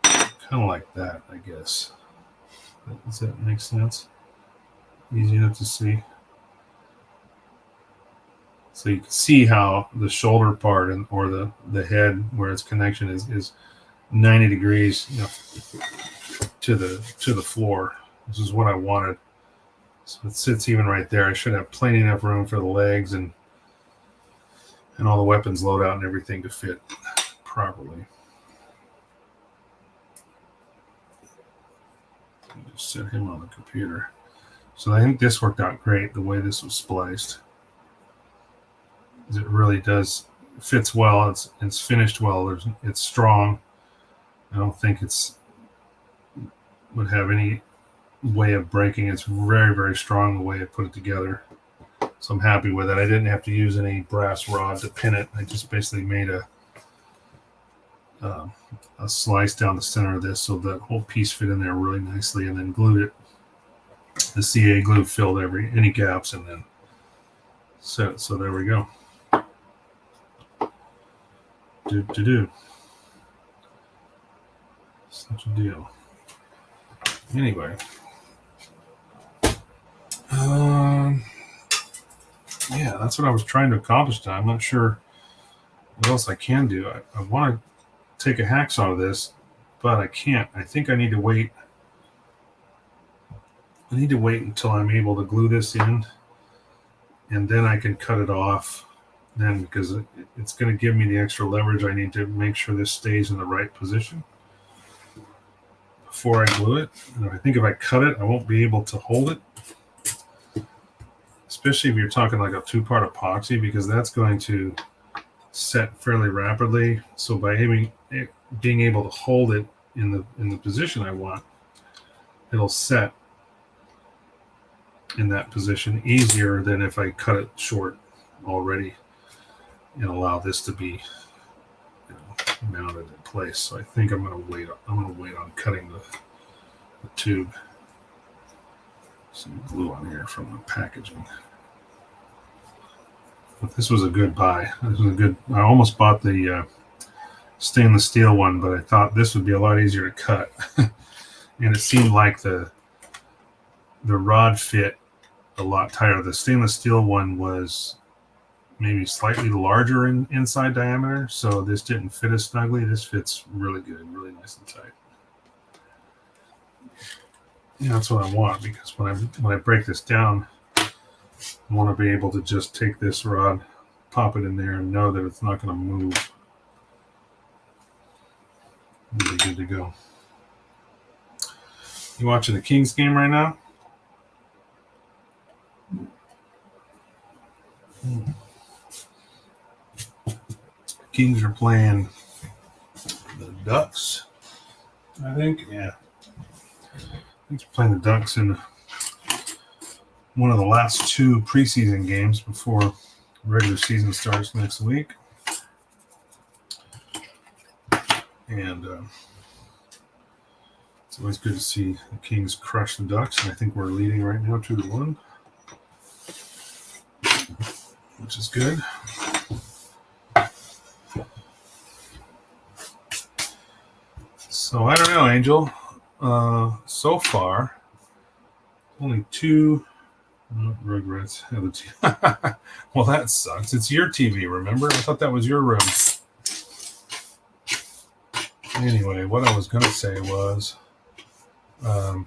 kind of like that, I guess. Does that make sense? Easy enough to see. So you can see how the shoulder part or the head where its connection is 90 degrees, you know, to the floor. This is what I wanted. So it sits even right there. I should have plenty enough room for the legs and all the weapons loadout and everything to fit properly. Just set him on the computer. So I think this worked out great, the way this was spliced. It really does, fits well. It's finished well. It's strong. I don't think would have any way of breaking. It's very, very strong the way I put it together. So I'm happy with it. I didn't have to use any brass rod to pin it. I just basically made a slice down the center of this so that whole piece fit in there really nicely, and then glued it. The CA glue filled any gaps, and then set it. So there we go. Such a deal. Anyway, yeah, that's what I was trying to accomplish today. I'm not sure what else I can do. I want to take a hacksaw of this, but I can't. I think I need to wait. I need to wait until I'm able to glue this in, and then I can cut it off then, because it's going to give me the extra leverage I need to make sure this stays in the right position before I glue it. And I think if I cut it, I won't be able to hold it, especially if you're talking like a 2-part epoxy, because that's going to set fairly rapidly. So by being able to hold it in the position I want, it'll set in that position easier than if I cut it short already and allow this to be, mounted in place. So I think I'm going to wait. I'm going to wait on cutting the tube. Some glue on here from the packaging. But this was a good buy. This was a good. I almost bought the stainless steel one, but I thought this would be a lot easier to cut. And it seemed like the rod fit a lot tighter. The stainless steel one was maybe slightly larger in inside diameter, so this didn't fit as snugly. This fits really good, really nice and tight. Yeah, that's what I want, because when I break this down, I want to be able to just take this rod, pop it in there, and know that it's not going to move. It'll be good to go. You watching the Kings game right now? Kings are playing the Ducks, I think. Yeah. I think they're playing the Ducks in one of the last two preseason games before regular season starts next week. And it's always good to see the Kings crush the Ducks. And I think we're leading right now 2-1, which is good. So I don't know, Angel. So far, only 2 Rugrats. Well, that sucks. It's your TV, remember? I thought that was your room. Anyway, what I was going to say was, I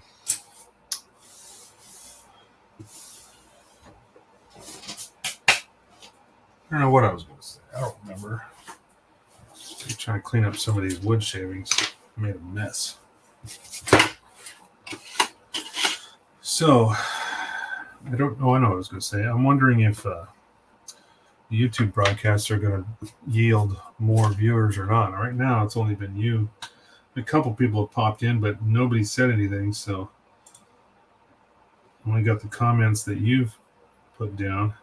don't know what I was going to say. I don't remember. I'm trying to clean up some of these wood shavings. I made a mess. So, I don't know. I know what I was going to say. I'm wondering if the YouTube broadcasts are going to yield more viewers or not. Right now, it's only been you. A couple people have popped in, but nobody said anything. So, I only got the comments that you've put down.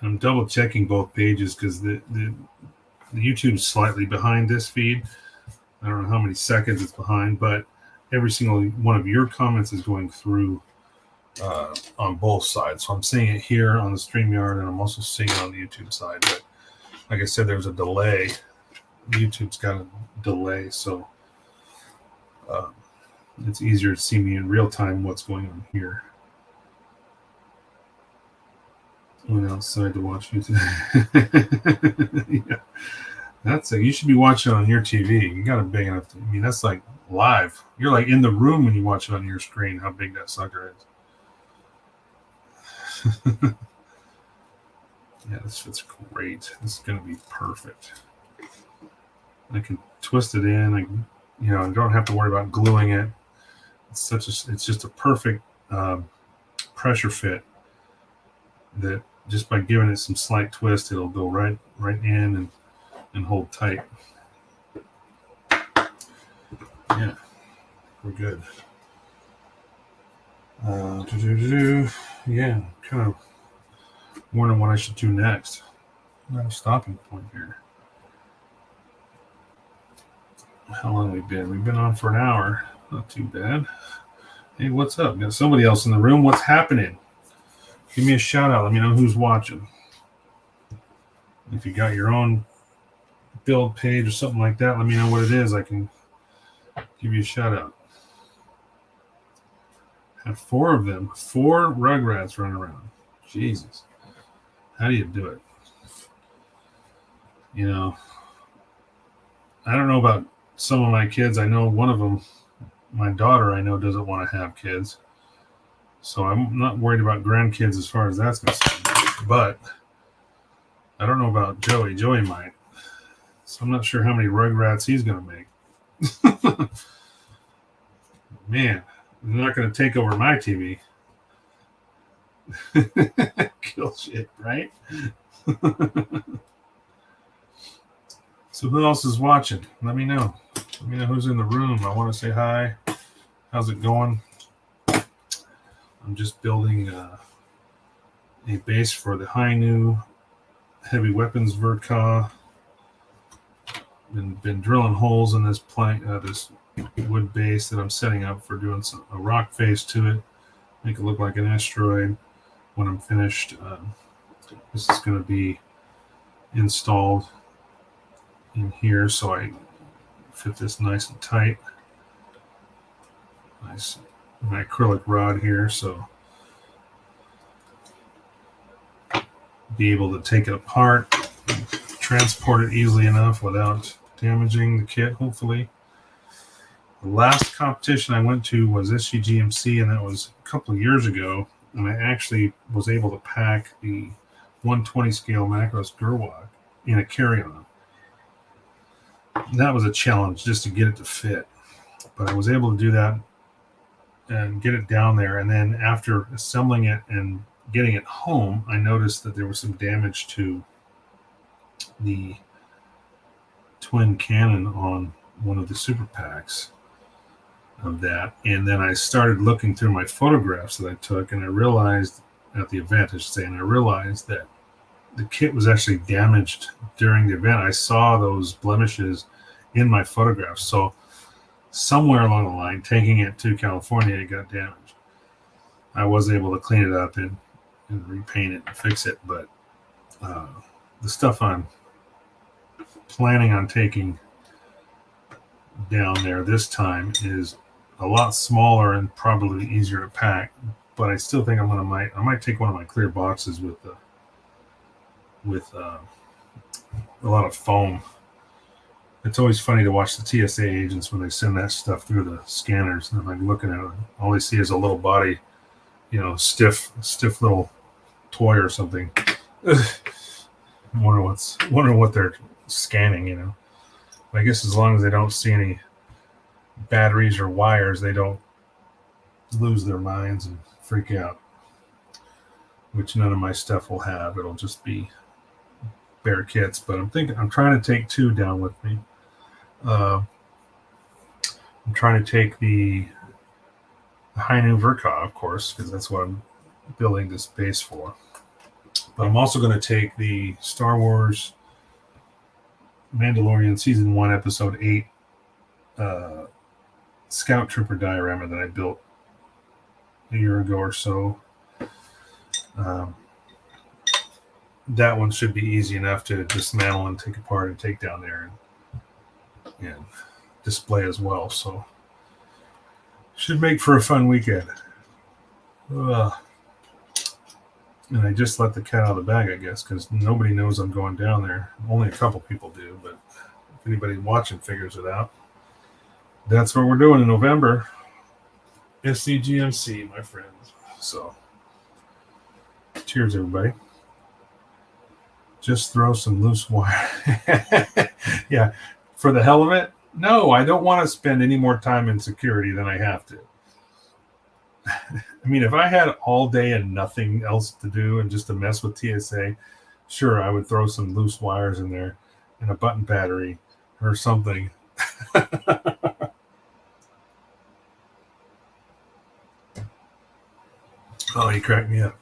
And I'm double checking both pages because the YouTube's slightly behind this feed. I don't know how many seconds it's behind, but every single one of your comments is going through on both sides. So I'm seeing it here on the StreamYard, and I'm also seeing it on the YouTube side. But like I said, there's a delay. YouTube's got a delay, so it's easier to see me in real time what's going on here. Went outside to watch YouTube. Yeah. That's it. You should be watching on your TV. You got a big enough. I mean, that's like live. You're like in the room when you watch it on your screen. How big that sucker is. Yeah, this fits great. This is going to be perfect. I can twist it in. I don't have to worry about gluing it. It's just a perfect pressure fit that just by giving it some slight twist, it'll go right in and hold tight. Yeah, we're good. Yeah, kind of wondering what I should do next. Not a stopping point here. How long have we been? We've been on for an hour. Not too bad. Hey, what's up? Got somebody else in the room? What's happening? Give me a shout out. Let me know who's watching. If you got your own build page or something like that, let me know what it is. I can give you a shout out. Have 4 of them. 4 Rugrats running around. Jesus. How do you do it? I don't know about some of my kids. I know one of them, my daughter, I know doesn't want to have kids. So I'm not worried about grandkids as far as that's concerned. But I don't know about Joey. Joey might. So I'm not sure how many Rugrats he's going to make. Man, they're not going to take over my TV. Kill shit, right? So who else is watching? Let me know. Let me know who's in the room. I want to say hi. How's it going? I'm just building a base for the Hi Nu HWS Ver Ka. Been drilling holes in this plank, this wood base that I'm setting up for doing a rock face to it. Make it look like an asteroid when I'm finished. This is going to be installed in here so I fit this nice and tight. Nice, my acrylic rod here, so be able to take it apart, transport it easily enough without damaging the kit, hopefully. The last competition I went to was SCGMC, and that was a couple of years ago, and I actually was able to pack the 120 scale Macros Gerwag in a carry-on. That was a challenge just to get it to fit, but I was able to do that and get it down there. And then after assembling it and getting it home, I noticed that there was some damage to the twin cannon on one of the super packs of that. And then I started looking through my photographs that I took, and I realized at the event, I should say, and I realized that the kit was actually damaged during the event. I saw those blemishes in my photographs. So somewhere along the line, taking it to California, it got damaged. I was able to clean it up and repaint it and fix it, but the stuff I'm planning on taking down there this time is a lot smaller and probably easier to pack. But I still think I might take one of my clear boxes with a lot of foam. It's always funny to watch the TSA agents when they send that stuff through the scanners, and I'm looking at it, all they see is a little body, stiff little toy or something. Wonder what they're scanning, I guess as long as they don't see any batteries or wires, they don't lose their minds and freak out, which none of my stuff will have. It'll just be bare kits, but I'm trying to take two down with me. I'm trying to take the Hi Nu Ver Ka, of course, because that's what I'm building this base for. But I'm also going to take the Star Wars Mandalorian Season 1, Episode 8 Scout Trooper diorama that I built a year ago or so. That one should be easy enough to dismantle and take apart and take down there and display as well. So should make for a fun weekend. And I just let the cat out of the bag, I guess, because nobody knows I'm going down there. Only a couple people do, but if anybody watching figures it out, that's what we're doing in November. SCGMC, my friends. So cheers, everybody. Just throw some loose wire. Yeah, for the hell of it. No, I don't want to spend any more time in security than I have to. I mean, if I had all day and nothing else to do and just to mess with TSA, sure, I would throw some loose wires in there and a button battery or something. Oh, he cracked me up.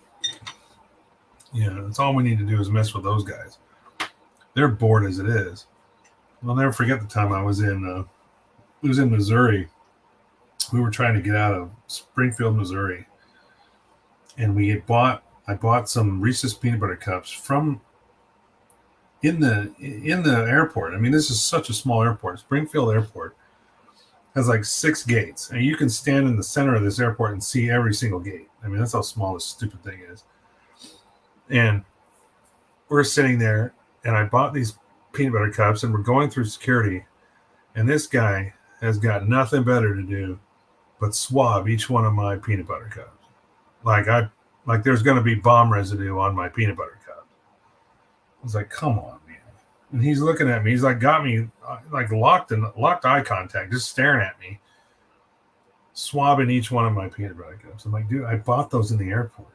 Yeah, that's all we need to do is mess with those guys. They're bored as it is. I'll never forget the time I was in Missouri. We were trying to get out of Springfield, Missouri, and I bought some Reese's peanut butter cups from in the airport. I mean, this is such a small airport. Springfield Airport has like 6 gates, and you can stand in the center of this airport and see every single gate. I mean, that's how small this stupid thing is. And we're sitting there, and I bought these peanut butter cups, and we're going through security, and this guy has got nothing better to do but swab each one of my peanut butter cups. Like there's going to be bomb residue on my peanut butter cup. I was like, come on, man. And he's looking at me. He's like, got me like locked eye contact, just staring at me, swabbing each one of my peanut butter cups. I'm like, dude, I bought those in the airport.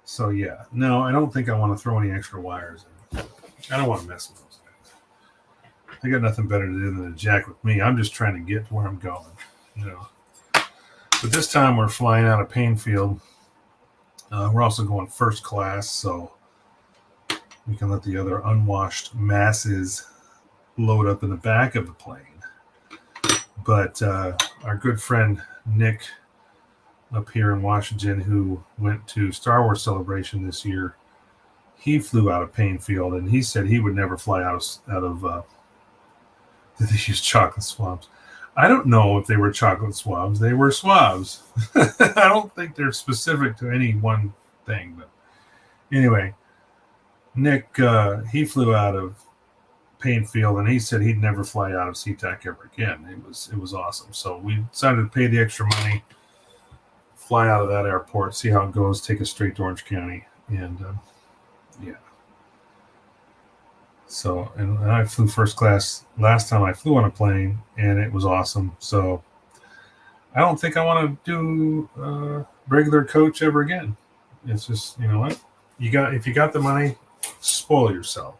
So yeah, no, I don't think I want to throw any extra wires in. I don't want to mess with those guys. I got nothing better to do than to jack with me. I'm just trying to get to where I'm going, But this time we're flying out of Painfield. We're also going first class, so we can let the other unwashed masses load up in the back of the plane. But our good friend Nick up here in Washington, who went to Star Wars Celebration this year, he flew out of Painfield, and he said he would never fly out of did they use chocolate swabs? I don't know if they were chocolate swabs. They were swabs. I don't think they're specific to any one thing. But anyway, Nick, he flew out of Painfield, and he said he'd never fly out of SeaTac ever again. It was awesome. So we decided to pay the extra money, fly out of that airport, see how it goes, take us straight to Orange County, and yeah. So, and I flew first class last time I flew on a plane, and it was awesome. So I don't think I want to do regular coach ever again. It's just, you know what? If you got the money, spoil yourself.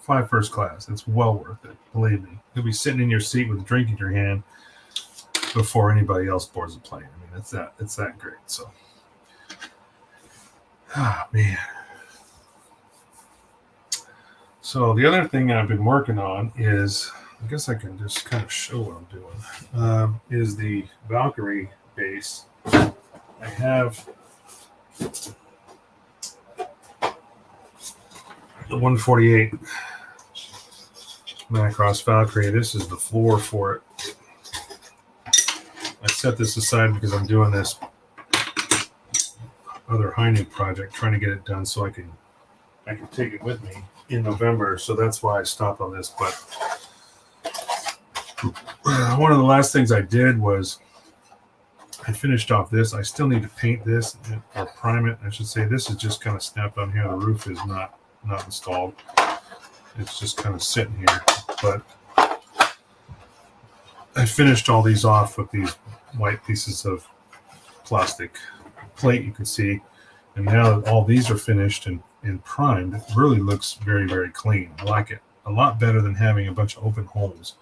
Fly first class. It's well worth it. Believe me. You'll be sitting in your seat with a drink in your hand before anybody else boards the plane. I mean, it's that great. So, man. So the other thing I've been working on is, I guess I can just kind of show what I'm doing, is the Valkyrie base. I have the 148 Macross Valkyrie. This is the floor for it. I set this aside because I'm doing this other Hi Nu project, trying to get it done so I can take it with me in November. So that's why I stopped on this. But one of the last things I did was I finished off this. I still need to paint this or prime it. I should say this is just kind of snapped on here. The roof is not installed. It's just kind of sitting here. But I finished all these off with these white pieces of plastic plate, you can see. And now that all these are finished and primed, it really looks very, very clean. I like it a lot better than having a bunch of open holes,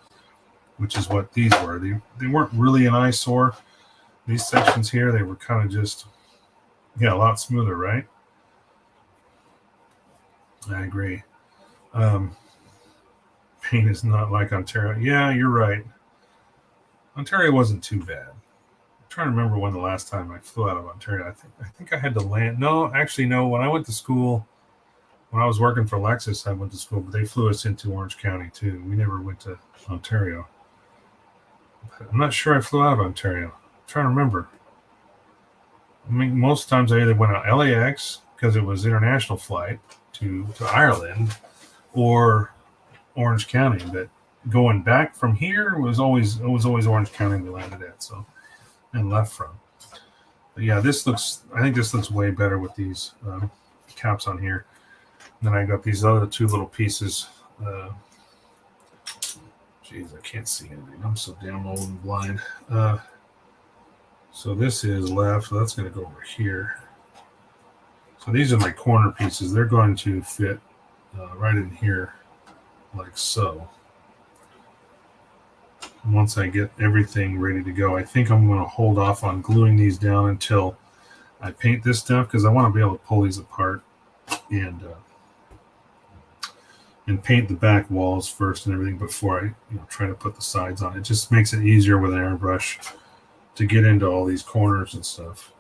which is what these were. They weren't really an eyesore. These sections here, they were kind of just, a lot smoother, right? I agree. Paint is not like Ontario. Yeah, you're right. Ontario wasn't too bad. I'm trying to remember when the last time I flew out of Ontario. I think I had to land. No, actually, no. When I went to school, when I was working for Lexus, I went to school, but they flew us into Orange County too. We never went to Ontario. But I'm not sure I flew out of Ontario. I'm trying to remember. I mean, most times I either went out LAX because it was international flight to Ireland, or Orange County. But going back from here it was always Orange County we landed at, so, and left from. But yeah, I think this looks way better with these caps on here. And then I got these other two little pieces. Geez, I can't see anything. I'm so damn old and blind. So this is left, so that's going to go over here. So these are my corner pieces. They're going to fit right in here, like so. And once I get everything ready to go, I think I'm going to hold off on gluing these down until I paint this stuff, because I want to be able to pull these apart and paint the back walls first and everything before I try to put the sides on. It just makes it easier with an airbrush to get into all these corners and stuff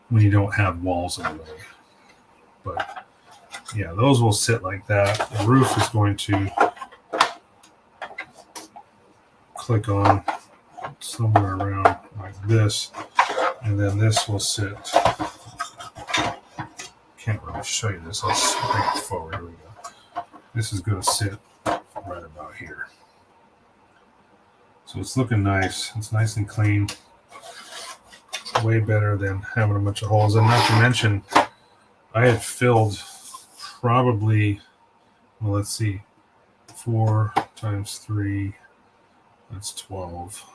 when you don't have walls in the way. But yeah, those will sit like that. The roof is going to click on somewhere around like this, and then this will sit. Can't really show you this. I'll bring it forward. Here we go. This is going to sit right about here. So it's looking nice. It's nice and clean. Way better than having a bunch of holes. And not to mention, I had filled probably, well, let's see, 4 times 3, that's 12,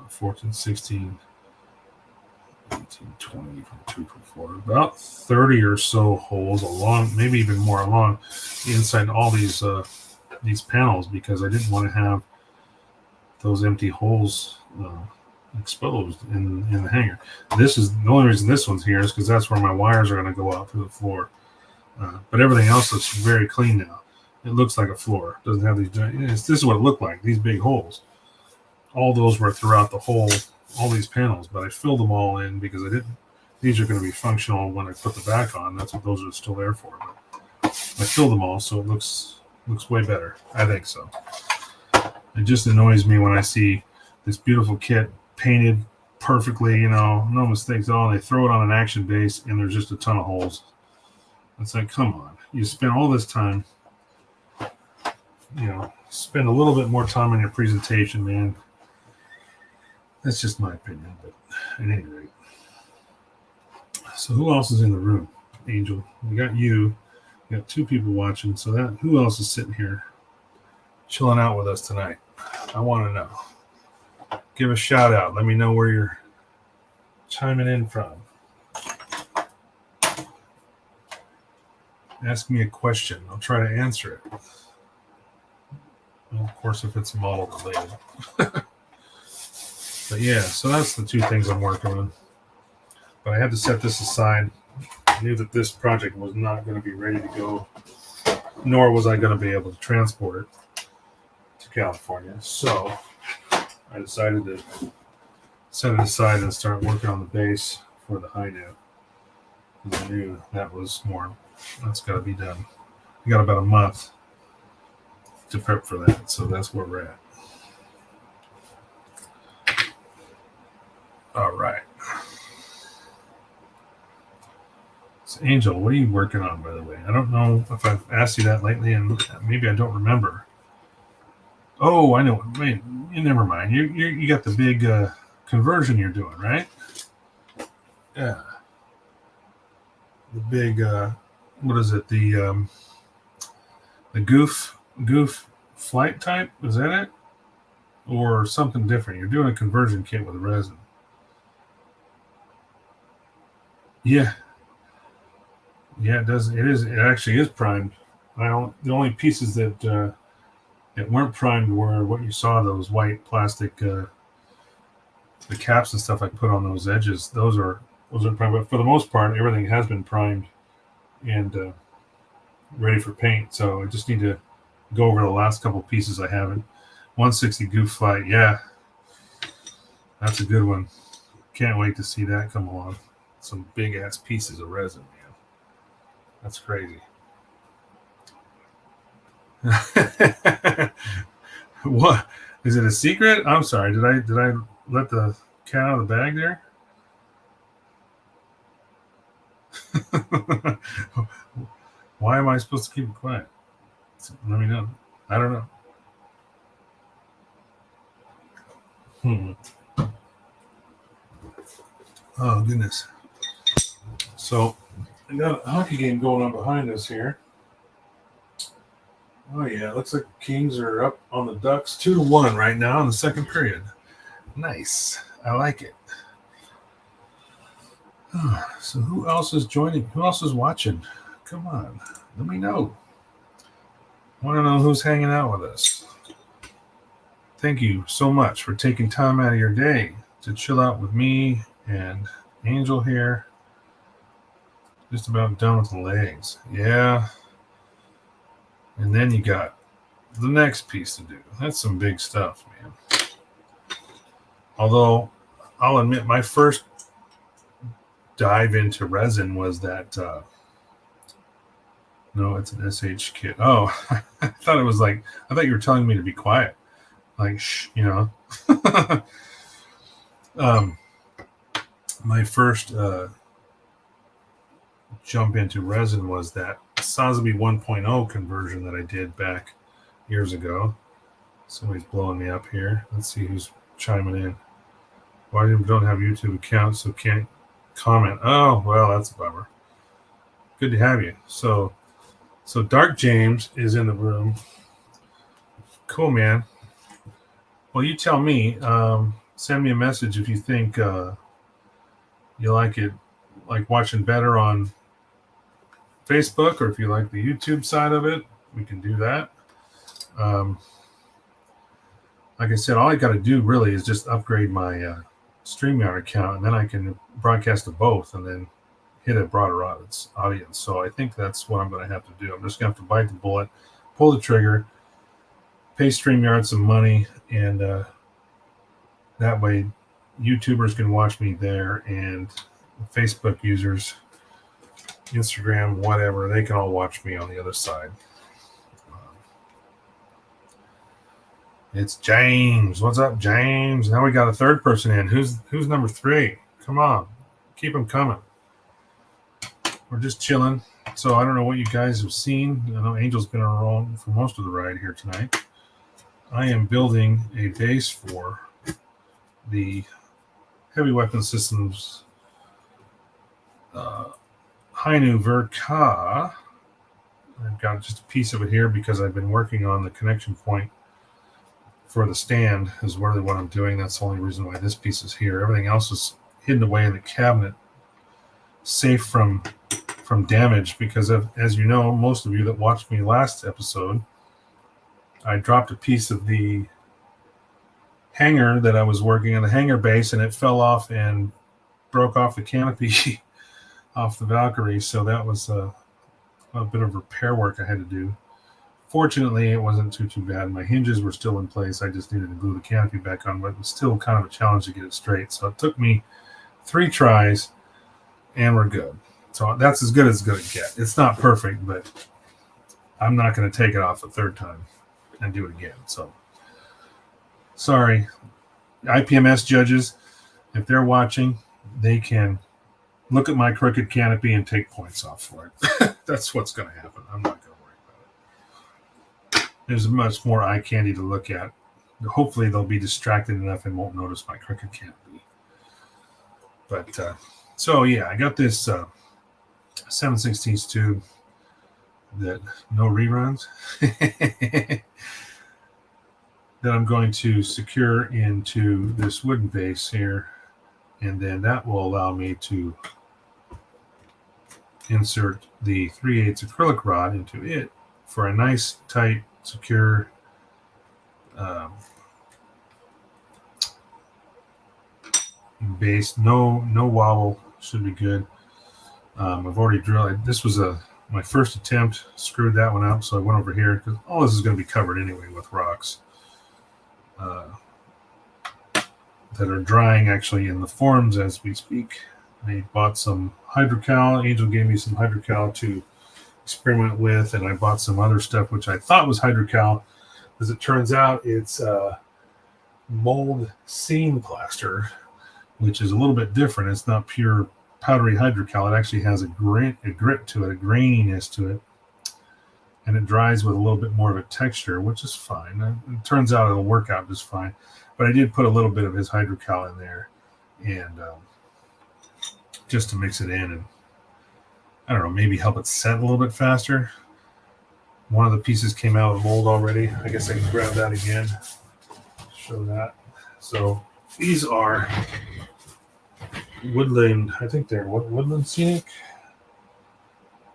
14, 16, 18, 20, 22, 24, about 30 or so holes along, maybe even more along the inside all these panels, because I didn't want to have those empty holes exposed in the hangar. This is the only reason this one's here is because that's where my wires are going to go out through the floor. But everything else looks very clean now. It looks like a floor. It doesn't have these. This is what it looked like. These big holes. All those were throughout the whole, all these panels, but I filled them all in because I didn't. These are going to be functional when I put the back on. That's what those are still there for. But I filled them all, so it looks way better. I think so. It just annoys me when I see this beautiful kit painted perfectly, no mistakes at all. And they throw it on an action base, and there's just a ton of holes. It's like, come on. You spend all this time, spend a little bit more time on your presentation, man. That's just my opinion, but at any rate. So who else is in the room? Angel. We got you. We got 2 people watching. So who else is sitting here chilling out with us tonight? I want to know. Give a shout out. Let me know where you're chiming in from. Ask me a question. I'll try to answer it. Well, of course, if it's model related. But yeah, so that's the 2 things I'm working on. But I had to set this aside. I knew that this project was not going to be ready to go, nor was I going to be able to transport it to California. So I decided to set it aside and start working on the base for the Hi Nu. Because I knew that's got to be done. We got about a month to prep for that, so that's where we're at. All right. So Angel, what are you working on, by the way? I don't know if I've asked you that lately, and maybe I don't remember. Oh, I know. Wait, never mind. You got the big conversion you're doing, right? Yeah. The big, what is it? The goof flight type? Is that it? Or something different? You're doing a conversion kit with resin. Yeah. Yeah, it does. It actually is primed. The only pieces that weren't primed were what you saw, those white plastic, the caps and stuff I put on those edges. Those are primed. But for the most part, everything has been primed and ready for paint. So I just need to go over the last couple pieces I haven't. 160 Goof Flight. Yeah, that's a good one. Can't wait to see that come along. Some big ass pieces of resin, man. That's crazy. What? Is it a secret? I'm sorry. Did I let the cat out of the bag there? Why am I supposed to keep it quiet? Let me know. I don't know. Oh, goodness. So, I got a hockey game going on behind us here. Oh, yeah. It looks like the Kings are up on the Ducks 2-1 right now in the second period. Nice. I like it. So who else is joining? Who else is watching? Come on. Let me know. I want to know who's hanging out with us. Thank you so much for taking time out of your day to chill out with me and Angel here. Just about done with the legs. Yeah. And then you got the next piece to do. That's some big stuff, man. Although, I'll admit, my first dive into resin was that... no, it's an SH kit. Oh, I thought you were telling me to be quiet. Like, shh, my first jump into resin was that Sotheby 1.0 conversion that I did back years ago. Somebody's blowing me up here. Let's see who's chiming in. Why don't have YouTube account, so can't comment? Oh, well, that's a bummer. Good to have you. So Dark James is in the room. Cool, man. Well, you tell me. Send me a message if you think you like it, like watching better on Facebook, or if you like the YouTube side of it, we can do that. Like I said, all I got to do really is just upgrade my StreamYard account, and then I can broadcast to both and then hit a broader audience. So I think that's what I'm going to have to do. I'm just going to have to bite the bullet, pull the trigger, pay StreamYard some money, and that way YouTubers can watch me there, and Facebook users Instagram, whatever. They can all watch me on the other side. It's James. What's up, James? Now we got a third person in. Who's number 3? Come on. Keep them coming. We're just chilling. So I don't know what you guys have seen. I know Angel's been around for most of the ride here tonight. I am building a base for the Heavy Weapon Systems Hi Nu Ver Ka. I've got just a piece of it here because I've been working on the connection point for the stand is really what I'm doing. That's the only reason why this piece is here. Everything else is hidden away in the cabinet, safe from damage, because as you know, most of you that watched me last episode, I dropped a piece of the hanger that I was working on, the hanger base, and it fell off and broke off the canopy off the Valkyrie. So that was a bit of repair work I had to do. Fortunately, it wasn't too bad. My hinges were still in place. I just needed to glue the canopy back on, but it was still kind of a challenge to get it straight. So it took me 3 tries, and we're good. So that's as good as it's going to get. It's not perfect, but I'm not going to take it off a third time and do it again. So sorry. IPMS judges, if they're watching, they can look at my crooked canopy and take points off for it. That's what's going to happen. I'm not going to worry about it. There's much more eye candy to look at. Hopefully they'll be distracted enough and won't notice my crooked canopy. But so yeah, I got this 7/16 tube that no reruns that I'm going to secure into this wooden base here, and then that will allow me to insert the 3/8 acrylic rod into it for a nice, tight, secure base. No wobble, should be good. I've already drilled. This was my first attempt. Screwed that one out, so I went over here because all this is going to be covered anyway with rocks that are drying actually in the forms as we speak. I bought some hydrocal. Angel gave me some hydrocal to experiment with, and I bought some other stuff which I thought was hydrocal. As it turns out, it's mold seam plaster, which is a little bit different. It's not pure powdery hydrocal. It actually has a grit to it, a graininess to it, and it dries with a little bit more of a texture, which is fine. It turns out it'll work out just fine. But I did put a little bit of his hydrocal in there, and just to mix it in, and I don't know, maybe help it set a little bit faster. One of the pieces came out of the mold already. I guess I can grab that again, show that. So these are Woodland, I think they're Woodland Scenic.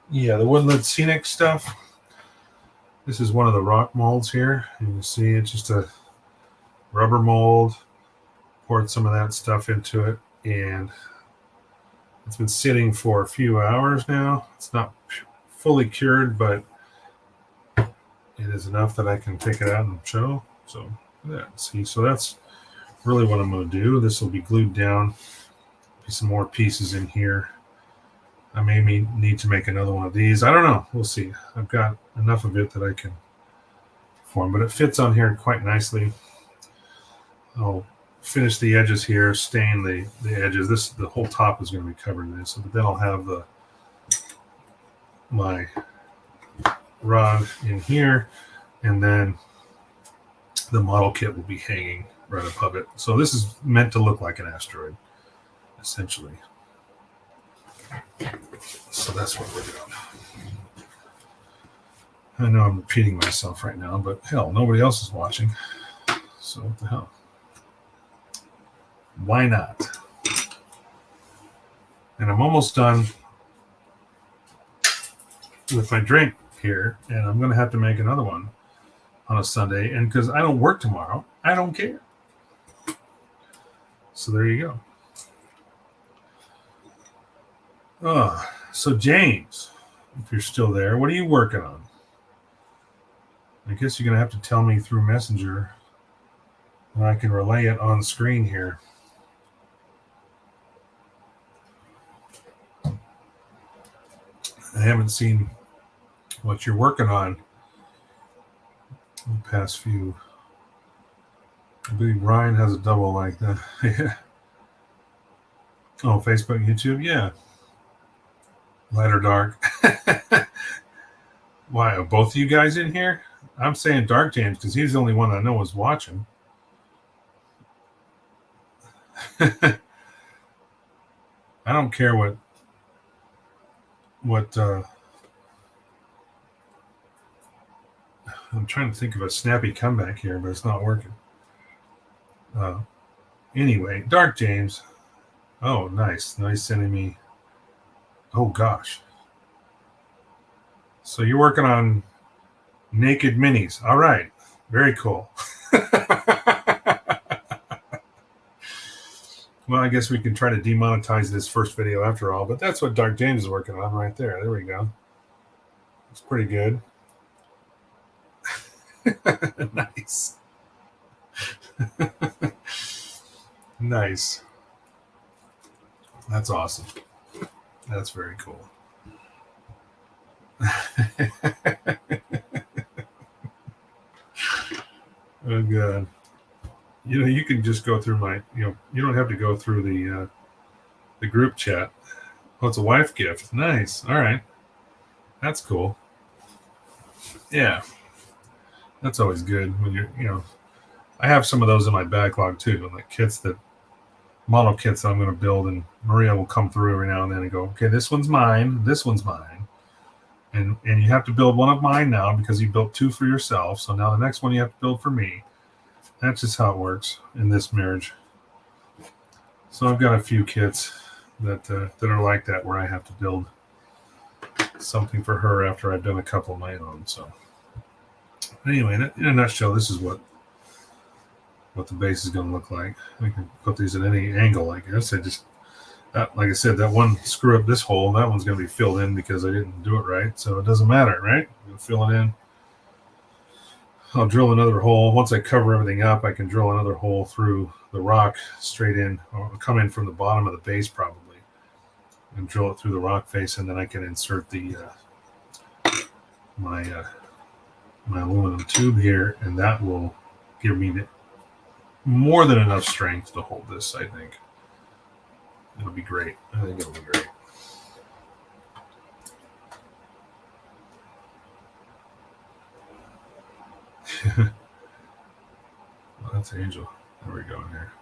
Yeah, the Woodland Scenic stuff. This is one of the rock molds here. You can see it's just a rubber mold. Poured some of that stuff into it, and it's been sitting for a few hours now. It's not fully cured, but it is enough that I can take it out and show. So yeah, see, so that's really what I'm going to do. This will be glued down. Be some more pieces in here. I may need to make another one of these. I don't know. We'll see. I've got enough of it that I can form, but it fits on here quite nicely. I'll finish the edges here, stain the edges. The whole top is going to be covered in this, but then I'll have my rod in here, and then the model kit will be hanging right above it. So this is meant to look like an asteroid, essentially. So that's what we're doing. I know I'm repeating myself right now, but hell, nobody else is watching. So what the hell? Why not? And I'm almost done with my drink here, and I'm going to have to make another one on a Sunday. And because I don't work tomorrow, I don't care. So there you go. So James, if you're still there, what are you working on? I guess you're going to have to tell me through Messenger, and I can relay it on screen here. I haven't seen what you're working on in the past few. I believe Ryan has a double like that. Yeah. Oh, Facebook, YouTube? Yeah. Light or dark? Why, are both of you guys in here? I'm saying Dark James because he's the only one I know is watching. I don't care what I'm trying to think of a snappy comeback here, but it's not working. Anyway, Dark James. Oh, nice sending me. Oh gosh. So you're working on naked minis. All right. Very cool. Well, I guess we can try to demonetize this first video after all, but that's what Dark James is working on right there. There we go. It's pretty good. Nice. Nice. That's awesome. That's very cool. Oh, God. You can just go through my, you don't have to go through the group chat. Oh, it's a wife gift. Nice. All right. That's cool. Yeah. That's always good when I have some of those in my backlog too, like model kits that I'm going to build, and Maria will come through every now and then and go, okay, this one's mine. This one's mine. And you have to build one of mine now because you built two for yourself. So now the next one you have to build for me. That's just how it works in this marriage. So I've got a few kits that are like that, where I have to build something for her after I've done a couple of my own. So anyway, in a nutshell, this is what the base is going to look like. We can put these at any angle, I guess. Like I said, that one screw up this hole. That one's going to be filled in because I didn't do it right. So it doesn't matter, right? We'll fill it in. I'll drill another hole. Once I cover everything up, I can drill another hole through the rock straight in, or come in from the bottom of the base probably, and drill it through the rock face, and then I can insert the my aluminum tube here, and that will give me more than enough strength to hold this, I think. It'll be great. I think it'll be great. Well, that's Angel. There we go in here.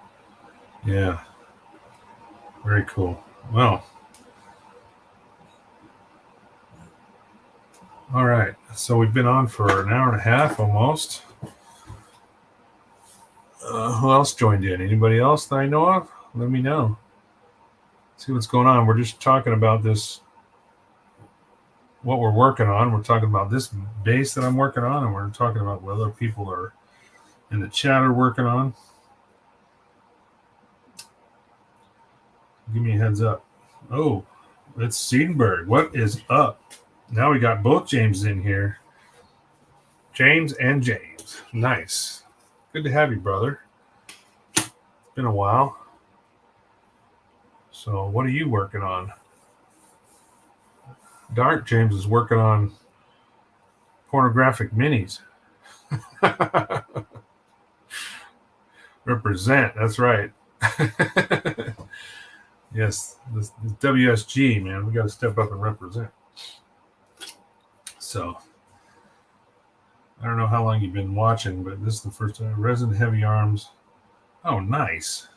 Yeah. Very cool. Well. All right. So we've been on for an hour and a half almost. Who else joined in? Anybody else that I know of? Let me know. See what's going on. We're just talking about this, what we're working on. We're talking about this base that I'm working on, and we're talking about what other people are in the chat are working on. Give me a heads up. Oh, it's Siedenberg. What is up? Now we got both James in here. James and James. Nice. Good to have you, brother. It's been a while. So what are you working on? Dark James is working on pornographic minis. Represent. That's right. Yes, this WSG, man. We got to step up and represent. So, I don't know how long you've been watching, but this is the first time. Resin Heavy Arms. Oh, nice.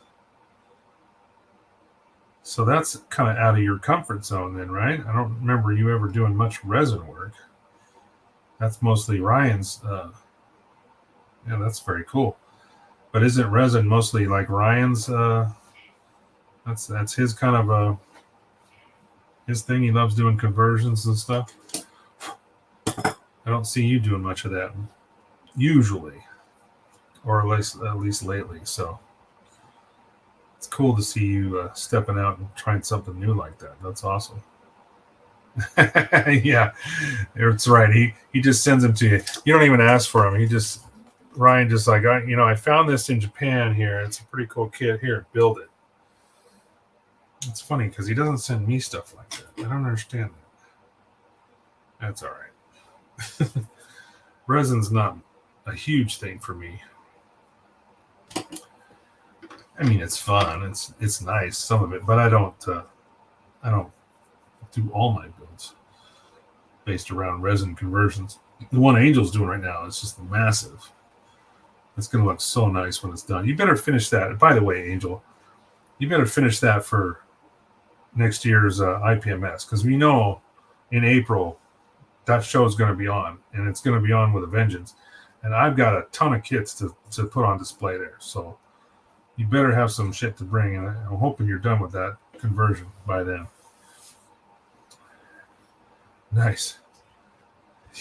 So that's kind of out of your comfort zone then, right? I don't remember you ever doing much resin work. That's mostly Ryan's. Yeah, that's very cool. But isn't resin mostly like Ryan's? That's his kind of his thing. He loves doing conversions and stuff. I don't see you doing much of that usually, or at least lately. So it's cool to see you stepping out and trying something new like that. That's awesome. Yeah, it's right. He just sends them to you. You don't even ask for them. Ryan just like, I found this in Japan here. It's a pretty cool kit. Here, build it. It's funny because he doesn't send me stuff like that. I don't understand that. That's all right. Resin's not a huge thing for me. I mean, it's fun. It's nice, some of it, but I don't do all my builds based around resin conversions. The one Angel's doing right now is just massive. It's going to look so nice when it's done. You better finish that. By the way, Angel, you better finish that for next year's IPMS, because we know in April that show is going to be on, and it's going to be on with a vengeance. And I've got a ton of kits to put on display there. So you better have some shit to bring, and I'm hoping you're done with that conversion by then. Nice.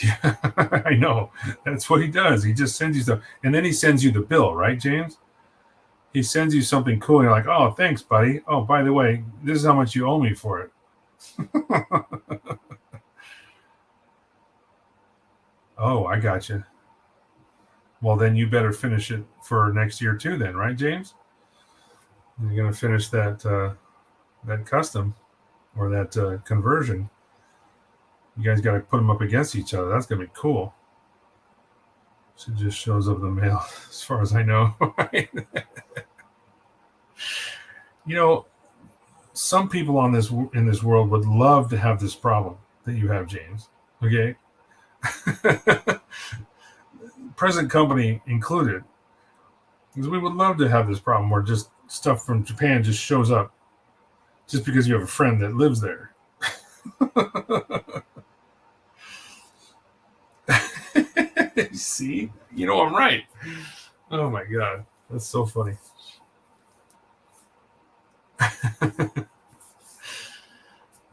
Yeah, I know. That's what he does. He just sends you stuff. And then he sends you the bill, right, James? He sends you something cool. And you're like, oh, thanks, buddy. Oh, by the way, this is how much you owe me for it. Oh, I got you. Well, then you better finish it for next year too then, right, James? You're going to finish that that custom or that conversion. You guys got to put them up against each other. That's going to be cool. She just shows up in the mail, as far as I know. You know, some people in this world would love to have this problem that you have, James. Okay? Present company included. Because we would love to have this problem where just stuff from Japan just shows up just because you have a friend that lives there. See? You know I'm right. Oh my God. That's so funny.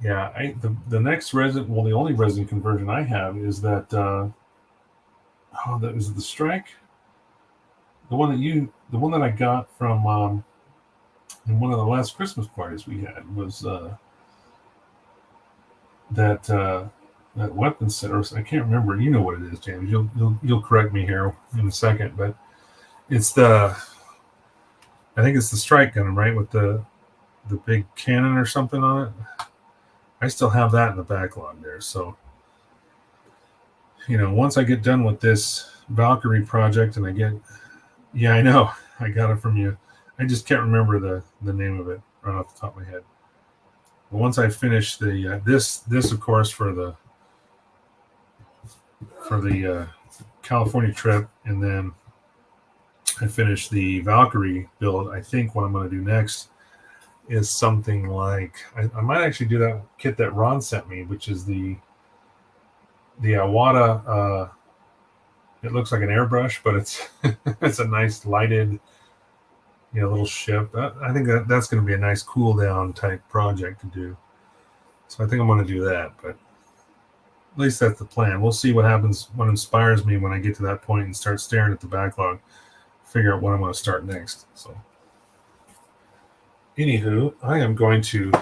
Yeah, the next resin, well, the only resin conversion I have is that that was the strike. The one that I got from in one of the last Christmas parties we had was that weapon set, or I can't remember. You know what it is, James. You'll correct me here in a second, but it's I think it's the strike gun, right, with the big cannon or something on it. I still have that in the backlog there. So, you know, once I get done with this Valkyrie project and yeah, I know, I got it from you. I just can't remember the name of it right off the top of my head. But once I finish the this of course for the California trip, and then I finish the Valkyrie build, I think what I'm going to do next is something like I might actually do that kit that Ron sent me, which is the Iwata. It looks like an airbrush, but it's it's a nice lighted, little ship. I think that's going to be a nice cool down type project to do. So I think I'm going to do that, but at least that's the plan. We'll see what happens, what inspires me when I get to that point and start staring at the backlog, figure out what I'm going to start next. So anywho, I am going to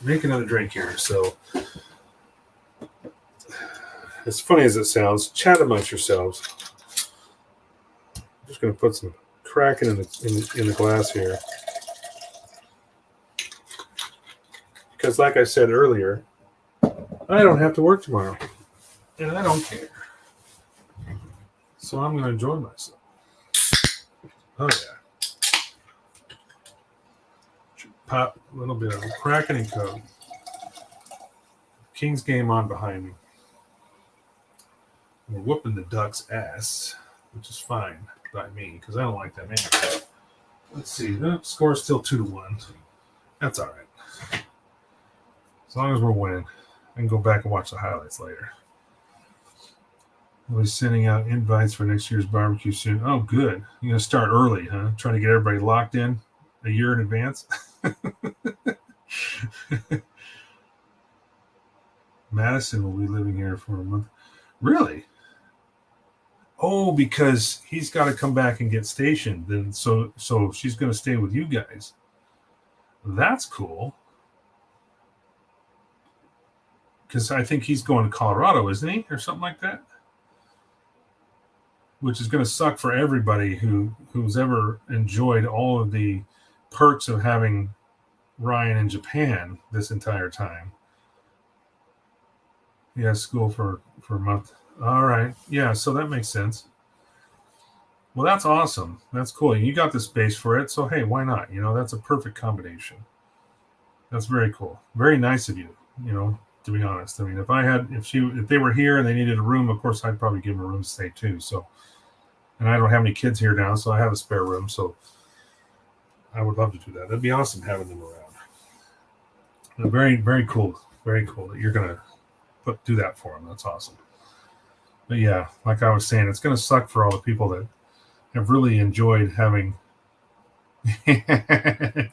make another drink here. So as funny as it sounds, chat amongst yourselves. I'm just going to put some Kraken in the glass here. Because like I said earlier, I don't have to work tomorrow. And I don't care. So I'm going to enjoy myself. Oh, yeah. Pop a little bit of Kraken and Coke. King's game on behind me. We're whooping the Ducks' ass, which is fine by me, because I don't like them anyway. Let's see. The score's still 2-1. That's all right. As long as we're winning. I can go back and watch the highlights later. We'll be sending out invites for next year's barbecue soon. Oh, good. You're going to start early, huh? Trying to get everybody locked in a year in advance? Madison will be living here for a month. Really? Oh, because he's got to come back and get stationed. Then so she's going to stay with you guys. That's cool. Because I think he's going to Colorado, isn't he? Or something like that. Which is going to suck for everybody who's ever enjoyed all of the perks of having Ryan in Japan this entire time. He has school for a month. All right. Yeah, so that makes sense. Well, that's awesome. That's cool. You got the space for it, so hey, why not? That's a perfect combination. That's very cool. Very nice of you. To be honest, I mean, if they were here and they needed a room, of course, I'd probably give them a room to stay too. So, and I don't have any kids here now, so I have a spare room. So, I would love to do that. That'd be awesome having them around. Very, very cool. Very cool that you're gonna do that for them. That's awesome. But yeah, like I was saying, it's gonna suck for all the people that have really enjoyed having.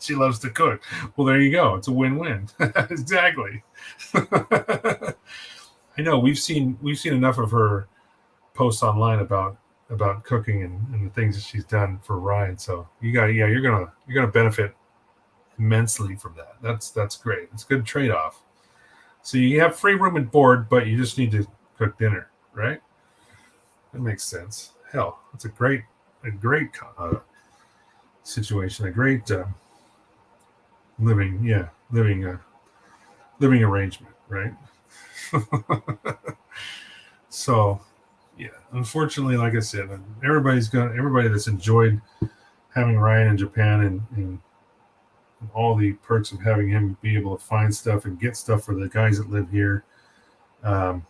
She loves to cook. Well, there you go. It's a win-win. Exactly. I know we've seen enough of her posts online about cooking and the things that she's done for Ryan. So you're gonna benefit immensely from that. That's great. It's a good trade-off. So you have free room and board, but you just need to cook dinner, right? That makes sense. Hell, it's a great situation, a great living arrangement, right? So, yeah, unfortunately, like I said, everybody that's enjoyed having Ryan in Japan and all the perks of having him be able to find stuff and get stuff for the guys that live here has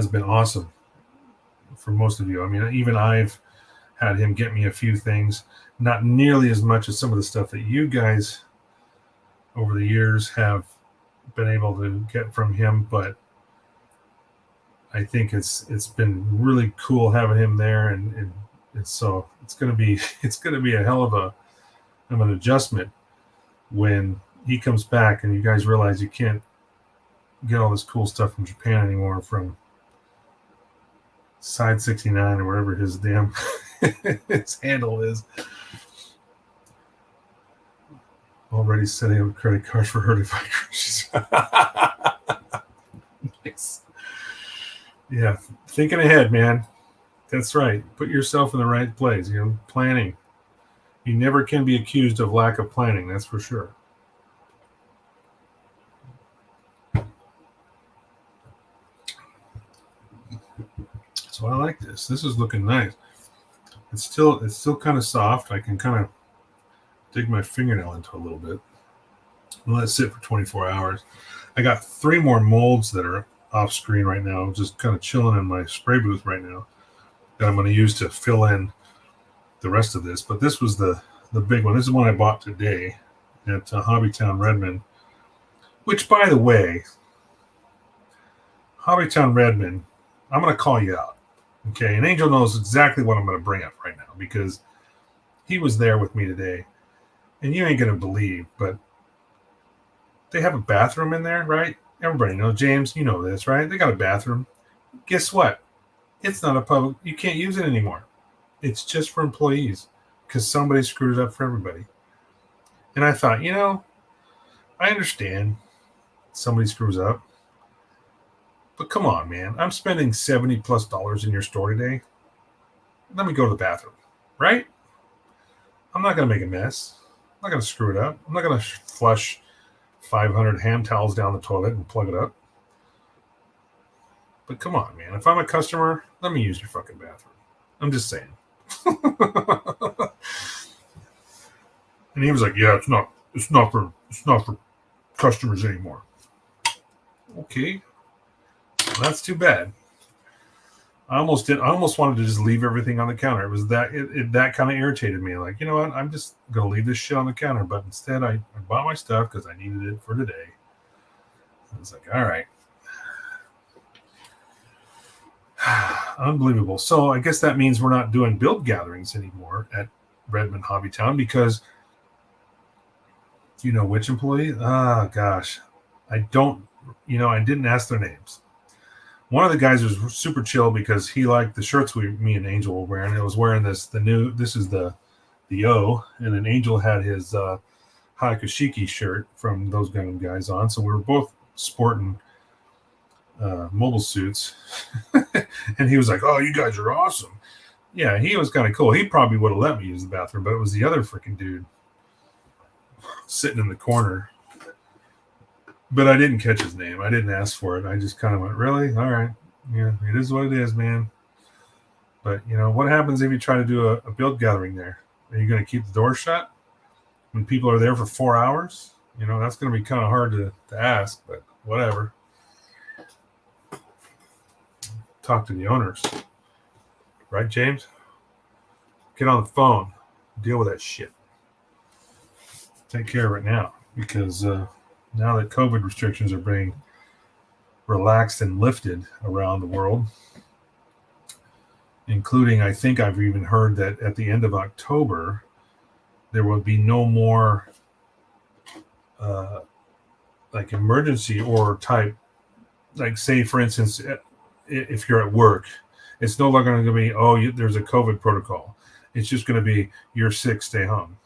been awesome for most of you. I mean, even I've had him get me a few things, not nearly as much as some of the stuff that you guys over the years have been able to get from him, but I think it's been really cool having him there, and it's gonna be a hell of an adjustment when he comes back and you guys realize you can't get all this cool stuff from Japan anymore from Side 69 or whatever his damn his handle is. Already setting up a credit card for her to buy groceries. Nice. Yeah, thinking ahead, man. That's right. Put yourself in the right place. Planning. You never can be accused of lack of planning, that's for sure. So I like this. This is looking nice. It's still kind of soft. I can kind of dig my fingernail into a little bit. And let it sit for 24 hours. I got 3 more molds that are off screen right now, just kind of chilling in my spray booth right now, that I'm going to use to fill in the rest of this. But this was the big one. This is one I bought today at Hobbytown Redmond, which, by the way, Hobbytown Redmond, I'm going to call you out. Okay, and Angel knows exactly what I'm going to bring up right now because he was there with me today, and you ain't going to believe, but they have a bathroom in there, right? Everybody knows. James, you know this, right? They got a bathroom. Guess what? It's not a public. You can't use it anymore. It's just for employees because somebody screwed it up for everybody. And I thought, I understand somebody screws up. But come on, man. I'm spending $70+ in your store today. Let me go to the bathroom, right? I'm not going to make a mess. I'm not going to screw it up. I'm not going to flush 500 hand towels down the toilet and plug it up. But come on, man. If I'm a customer, let me use your fucking bathroom. I'm just saying. And he was like, "Yeah, it's not for customers anymore." Okay. Well, that's too bad. I almost wanted to just leave everything on the counter. It was that kind of irritated me. Like, you know what? I'm just going to leave this shit on the counter. But instead, I bought my stuff because I needed it for today. I was like, all right. Unbelievable. So I guess that means we're not doing build gatherings anymore at Redmond Hobbytown because, do you know which employee? Ah, gosh. I didn't ask their names. One of the guys was super chill because he liked the shirts me and Angel were wearing. It was wearing this is the O, and then Angel had his Hakushiki shirt from those Gundam guys on. So we were both sporting mobile suits. And he was like, "Oh, you guys are awesome." Yeah, he was kind of cool. He probably would have let me use the bathroom, but it was the other freaking dude sitting in the corner But I didn't catch his name. I didn't ask for it. I just kind of went, really? All right. Yeah, it is what it is, man. But, what happens if you try to do a build gathering there? Are you going to keep the door shut when people are there for 4 hours? That's going to be kind of hard to ask, but whatever. Talk to the owners. Right, James? Get on the phone. Deal with that shit. Take care of it now, because now that COVID restrictions are being relaxed and lifted around the world, including, I think I've even heard that at the end of October, there will be no more like emergency or type, like say, for instance, if you're at work, it's no longer going to be, there's a COVID protocol. It's just going to be, you're sick, stay home.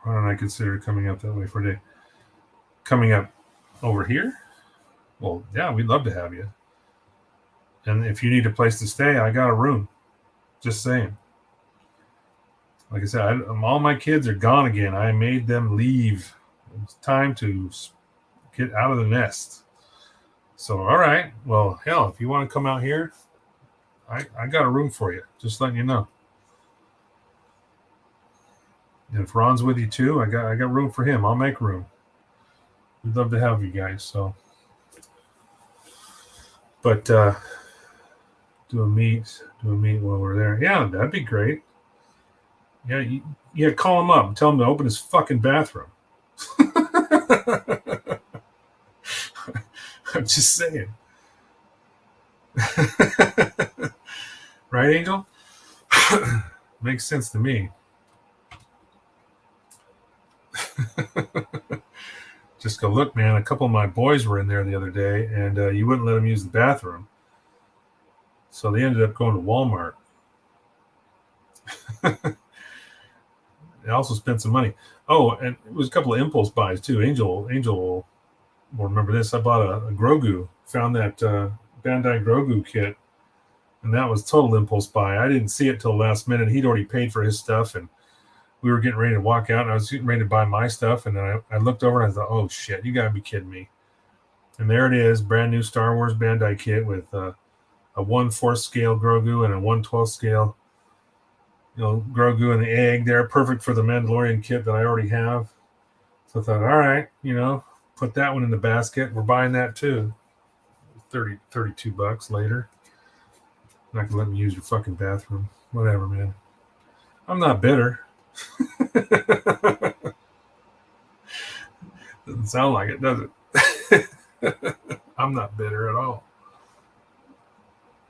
Why don't I consider coming up that way for a day? Coming up over here? Well, yeah, we'd love to have you. And if you need a place to stay, I got a room. Just saying. Like I said, all my kids are gone again. I made them leave. It's time to get out of the nest. So, all right. Well, hell, if you want to come out here, I got a room for you. Just letting you know. And if Ron's with you too, I got room for him. I'll make room. We'd love to have you guys. So, but do a meet while we're there. Yeah, that'd be great. Yeah, call him up and tell him to open his fucking bathroom. I'm just saying. Right, Angel? Makes sense to me. Just go, look, man, a couple of my boys were in there the other day, and you wouldn't let them use the bathroom. So they ended up going to Walmart. They also spent some money. Oh, and it was a couple of impulse buys, too. Angel will remember this. I bought a Grogu, found that Bandai Grogu kit, and that was total impulse buy. I didn't see it till last minute. He'd already paid for his stuff, and we were getting ready to walk out, and I was getting ready to buy my stuff, and then I looked over, and I thought, oh, shit, you got to be kidding me. And there it is, brand new Star Wars Bandai kit with a 1/4 scale Grogu and a 1/12 scale Grogu and the egg there, perfect for the Mandalorian kit that I already have. So I thought, all right, put that one in the basket. We're buying that too. $32 later. Not gonna let me use your fucking bathroom. Whatever, man. I'm not bitter. Doesn't sound like it, does it? I'm not bitter at all.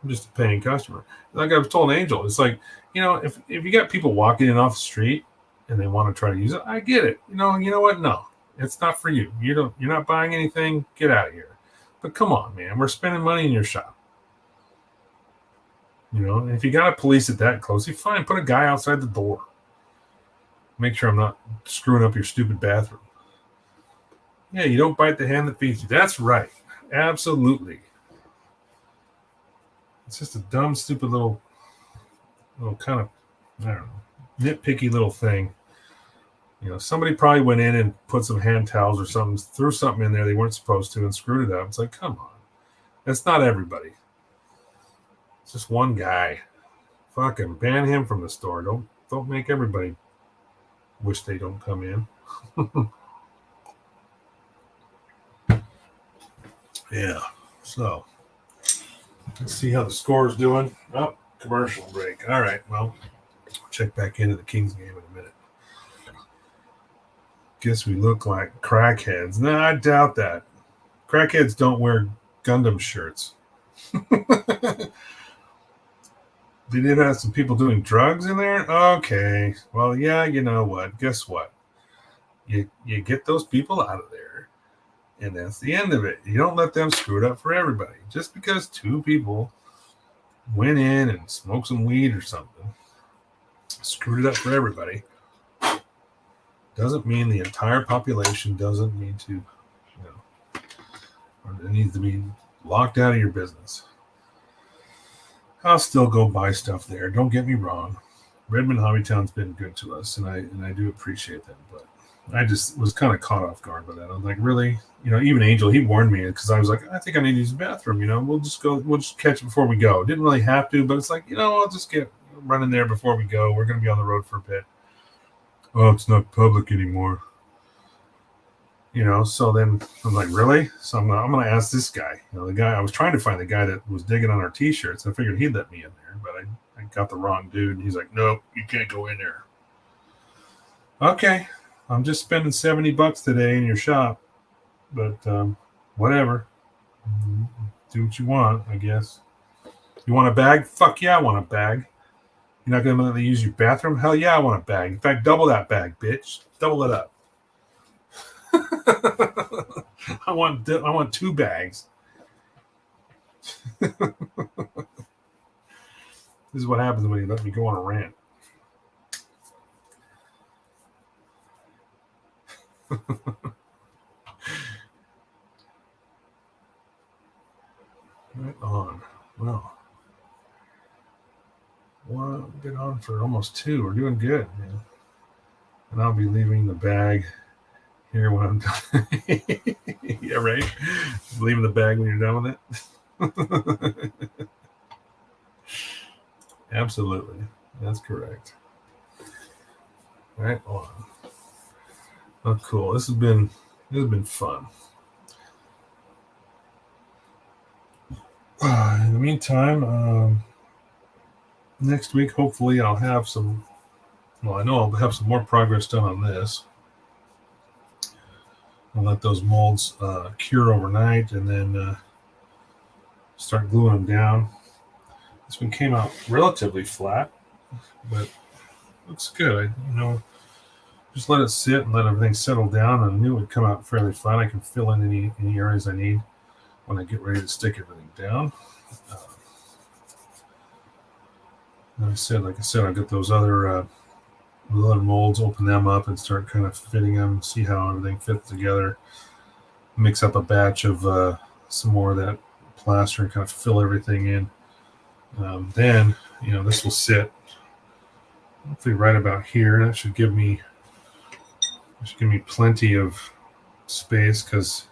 I'm just a paying customer. Like I was told Angel, it's like, if you got people walking in off the street and they want to try to use it, I get it. You know what? No, it's not for you. You're not buying anything. Get out of here. But come on, man, we're spending money in your shop. If you got to police it that closely, fine. Put a guy outside the door. Make sure I'm not screwing up your stupid bathroom. Yeah, you don't bite the hand that feeds you. That's right. Absolutely. It's just a dumb, stupid little kind of, I don't know, nitpicky little thing. Somebody probably went in and put some hand towels or something, threw something in there they weren't supposed to and screwed it up. It's like, come on. That's not everybody. It's just one guy. Fucking ban him from the store. Don't make everybody wish they don't come in. Yeah. So let's see how the score's doing. Oh, commercial break. All right. Well, check back into the Kings game in a minute. Guess we look like crackheads. No, I doubt that. Crackheads don't wear Gundam shirts. Did it have some people doing drugs in there? Okay. Well, yeah, you know what? Guess what? You get those people out of there. And that's the end of it. You don't let them screw it up for everybody. Just because 2 people went in and smoked some weed or something, screwed it up for everybody, doesn't mean the entire population doesn't need to, or it needs to be locked out of your business. I'll still go buy stuff there. Don't get me wrong. Redmond Hobbytown's been good to us, and I do appreciate that. But I just was kind of caught off guard by that. I'm like, really? Even Angel, he warned me because I was like, I think I need to use the bathroom. We'll just catch it before we go. Didn't really have to, but it's like, I'll just get running there before we go. We're going to be on the road for a bit. Oh, it's not public anymore. So then I'm like, really? So I'm going to ask this guy. The guy, I was trying to find the guy that was digging on our T-shirts. I figured he'd let me in there, but I got the wrong dude. And he's like, nope, you can't go in there. Okay, I'm just spending $70 today in your shop, but whatever. Do what you want, I guess. You want a bag? Fuck yeah, I want a bag. You're not going to let me use your bathroom? Hell yeah, I want a bag. In fact, double that bag, bitch. Double it up. I want 2 bags. This is what happens when you let me go on a rant. Right on. Well, been on for almost 2. We're doing good, man. And I'll be leaving the bag here when I'm done. Yeah, right? Leaving the bag when you're done with it? Absolutely. That's correct. Right on. Oh, cool. This has been fun. In the meantime, next week, hopefully I'll have some, I know I'll have some more progress done on this. I'll let those molds cure overnight and then start gluing them down. This one came out relatively flat, but looks good. Just let it sit and let everything settle down, and I knew it would come out fairly flat. I can fill in any areas I need when I get ready to stick everything down. Like I said, I've got those other molds, open them up and start kind of fitting them, see how everything fits together. Mix up a batch of some more of that plaster and kind of fill everything in. Then, this will sit hopefully right about here. That should give me plenty of space because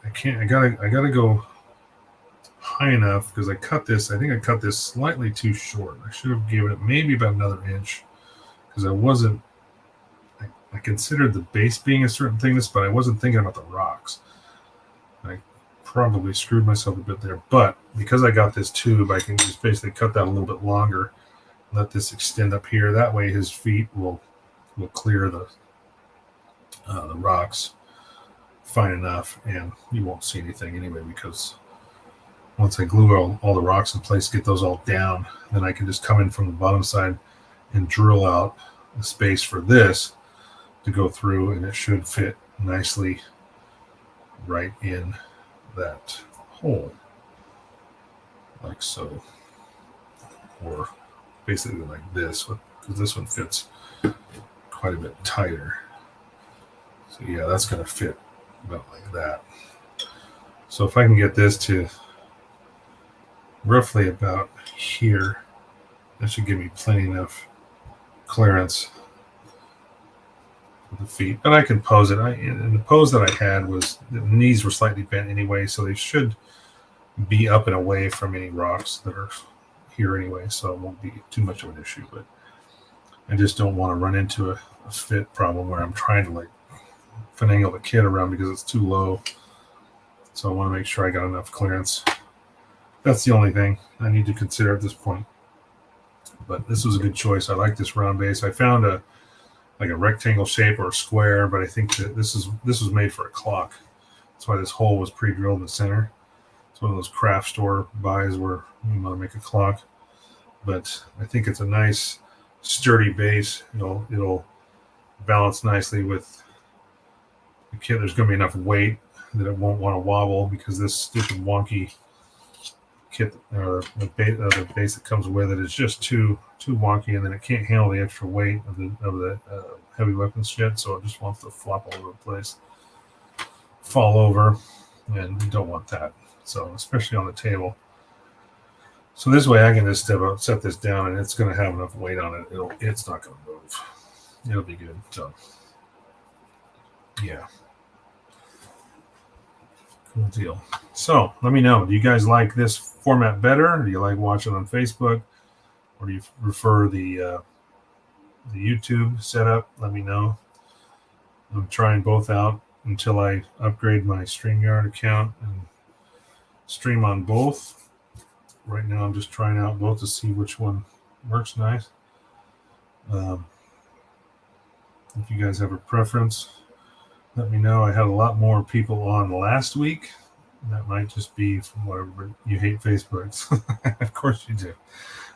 I gotta go high enough because I think I cut this slightly too short. I should have given it maybe about another inch because I considered the base being a certain thickness, but I wasn't thinking about the rocks. I probably screwed myself a bit there, but because I got this tube, I can just basically cut that a little bit longer, let this extend up here. That way his feet will clear the rocks fine enough, and you won't see anything anyway because once I glue all the rocks in place, get those all down, then I can just come in from the bottom side and drill out the space for this to go through, and it should fit nicely right in that hole, like so, or basically like this, because this one fits quite a bit tighter. So yeah, that's going to fit about like that. So if I can get this to roughly about here, that should give me plenty enough clearance for the feet. But I can pose it. In the pose that I had was the knees were slightly bent anyway, so they should be up and away from any rocks that are here anyway, so it won't be too much of an issue. But I just don't want to run into a fit problem where I'm trying to like finagle the kit around because it's too low. So I want to make sure I got enough clearance. That's the only thing I need to consider at this point. But this was a good choice. I like this round base. I found a rectangle shape or a square, but I think that this was made for a clock. That's why this hole was pre-drilled in the center. It's one of those craft store buys where you want to make a clock. But I think it's a nice, sturdy base. It'll balance nicely with the kit. There's going to be enough weight that it won't want to wobble because this stupid wonky kit or the base that comes with it is just too wonky, and then it can't handle the extra weight of the heavy weapons shit, so it just wants to flop all over the place, fall over, and you don't want that. So especially on the table. So this way I can just set this down, and it's going to have enough weight on it. It's not going to move. It'll be good. So, yeah. Cool deal. So, let me know. Do you guys like this format better? Do you like watching on Facebook? Or do you prefer the YouTube setup? Let me know. I'm trying both out until I upgrade my StreamYard account and stream on both. Right now, I'm just trying out both to see which one works nice. If you guys have a preference, let me know. I had a lot more people on last week. That might just be from whatever you hate Facebook. Of course you do.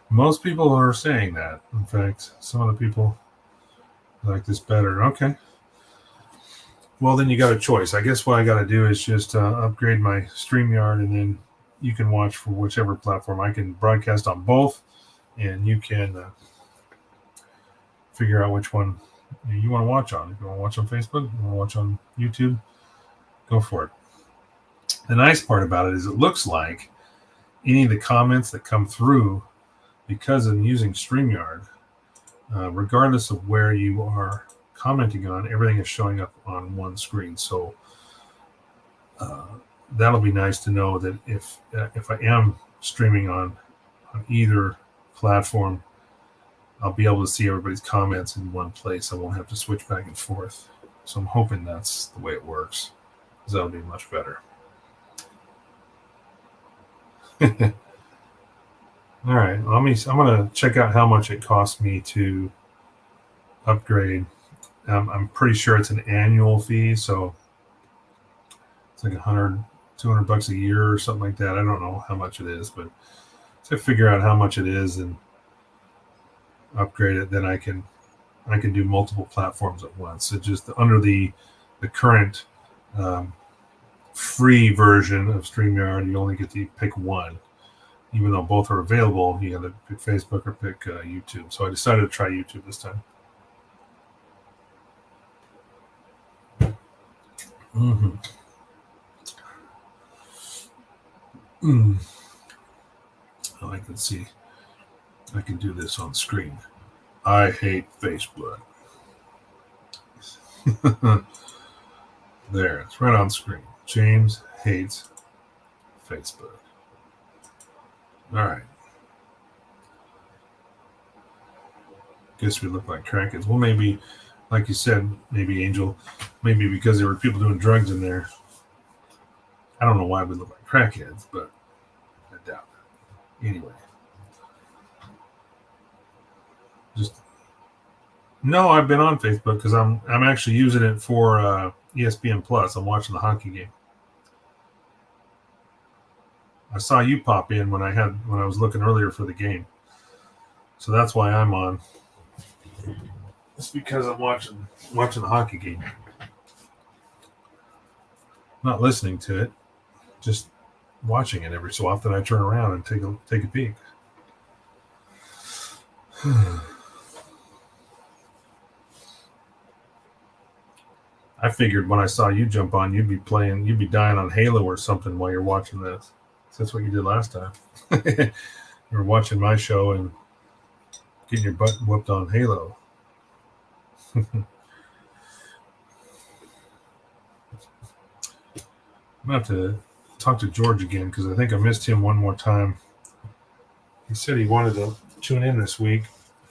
Most people are saying that. In fact, some of the people like this better. Okay. Well, then you got a choice. I guess what I got to do is just upgrade my StreamYard, and then you can watch for whichever platform. I can broadcast on both, and you can figure out which one you want to watch on. If you want to watch on Facebook, you want to watch on YouTube, go for it. The nice part about it is it looks like any of the comments that come through, because I'm using StreamYard, regardless of where you are commenting on, everything is showing up on one screen. So that'll be nice to know that if I am streaming on either platform, I'll be able to see everybody's comments in one place. I won't have to switch back and forth. So I'm hoping that's the way it works, because that'll be much better. All right, I'm going to check out how much it costs me to upgrade. I'm pretty sure it's an annual fee, so it's like $200 a year or something like that. I don't know how much it is, but to figure out how much it is and upgrade it, then I can do multiple platforms at once. So just under the current free version of StreamYard, you only get to pick one. Even though both are available, you got to pick Facebook or pick YouTube. So I decided to try YouTube this time. I can see. I can do this on screen. I hate Facebook. There, it's right on screen. James hates Facebook. All right. Guess we look like crackheads. Well, maybe, like you said, maybe Angel, maybe because there were people doing drugs in there. I don't know why we look like crackheads, but I doubt it. Anyway. No, I've been on Facebook because I'm actually using it for ESPN Plus. I'm watching the hockey game. I saw you pop in when I was looking earlier for the game, so that's why I'm on. It's because I'm watching the hockey game, not listening to it, just watching it. Every so often, I turn around and take a peek. I figured when I saw you jump on, you'd be dying on Halo or something while you're watching this. That's what you did last time. You were watching my show and getting your butt whooped on Halo. I'm going to have to talk to George again because I think I missed him one more time. He said he wanted to tune in this week.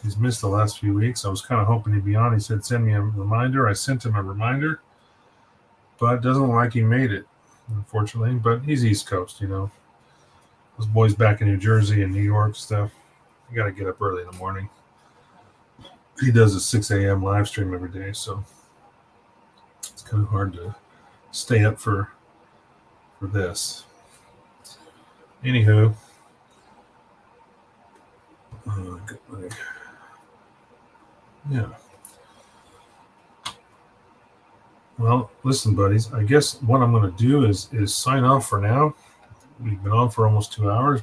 He's missed the last few weeks. I was kind of hoping he'd be on. He said, send me a reminder. I sent him a reminder, but it doesn't look like he made it, unfortunately. But he's East Coast, you know. Those boys back in New Jersey and New York stuff, you got to get up early in the morning. He does a 6 a.m. live stream every day, so it's kind of hard to stay up for this. Anywho, yeah. Well, listen, buddies. I guess what I'm going to do is sign off for now. We've been on for almost 2 hours.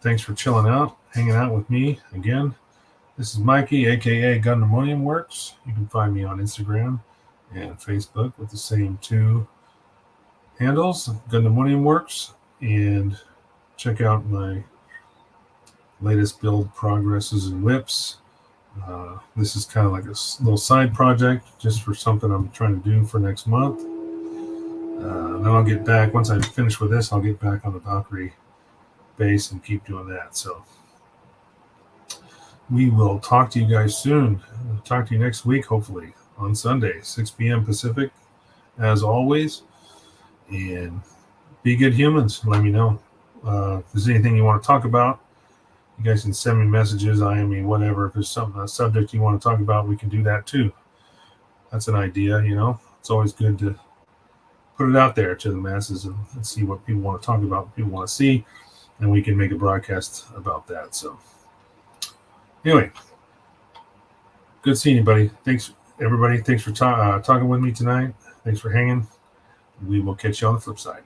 Thanks for chilling out, hanging out with me again. This is Mikey, aka Gundam Works. You can find me on Instagram and Facebook with the same two handles, Gundam Works, and check out my latest build progresses and whips This is kind of like a little side project just for something I'm trying to do for next month. Then I'll get back, once I finish with this, I'll get back on the Valkyrie base and keep doing that. So we will talk to you guys soon. I'll talk to you next week, hopefully, on Sunday, 6 p.m. Pacific, as always. And be good humans. Let me know. If there's anything you want to talk about, you guys can send me messages, IM, whatever. If there's something, a subject you want to talk about, we can do that too. That's an idea, It's always good to put it out there to the masses and see what people want to talk about, what people want to see, and we can make a broadcast about that. So anyway, good seeing you, buddy. Thanks, everybody. Thanks for talking with me tonight. Thanks for hanging. We will catch you on the flip side.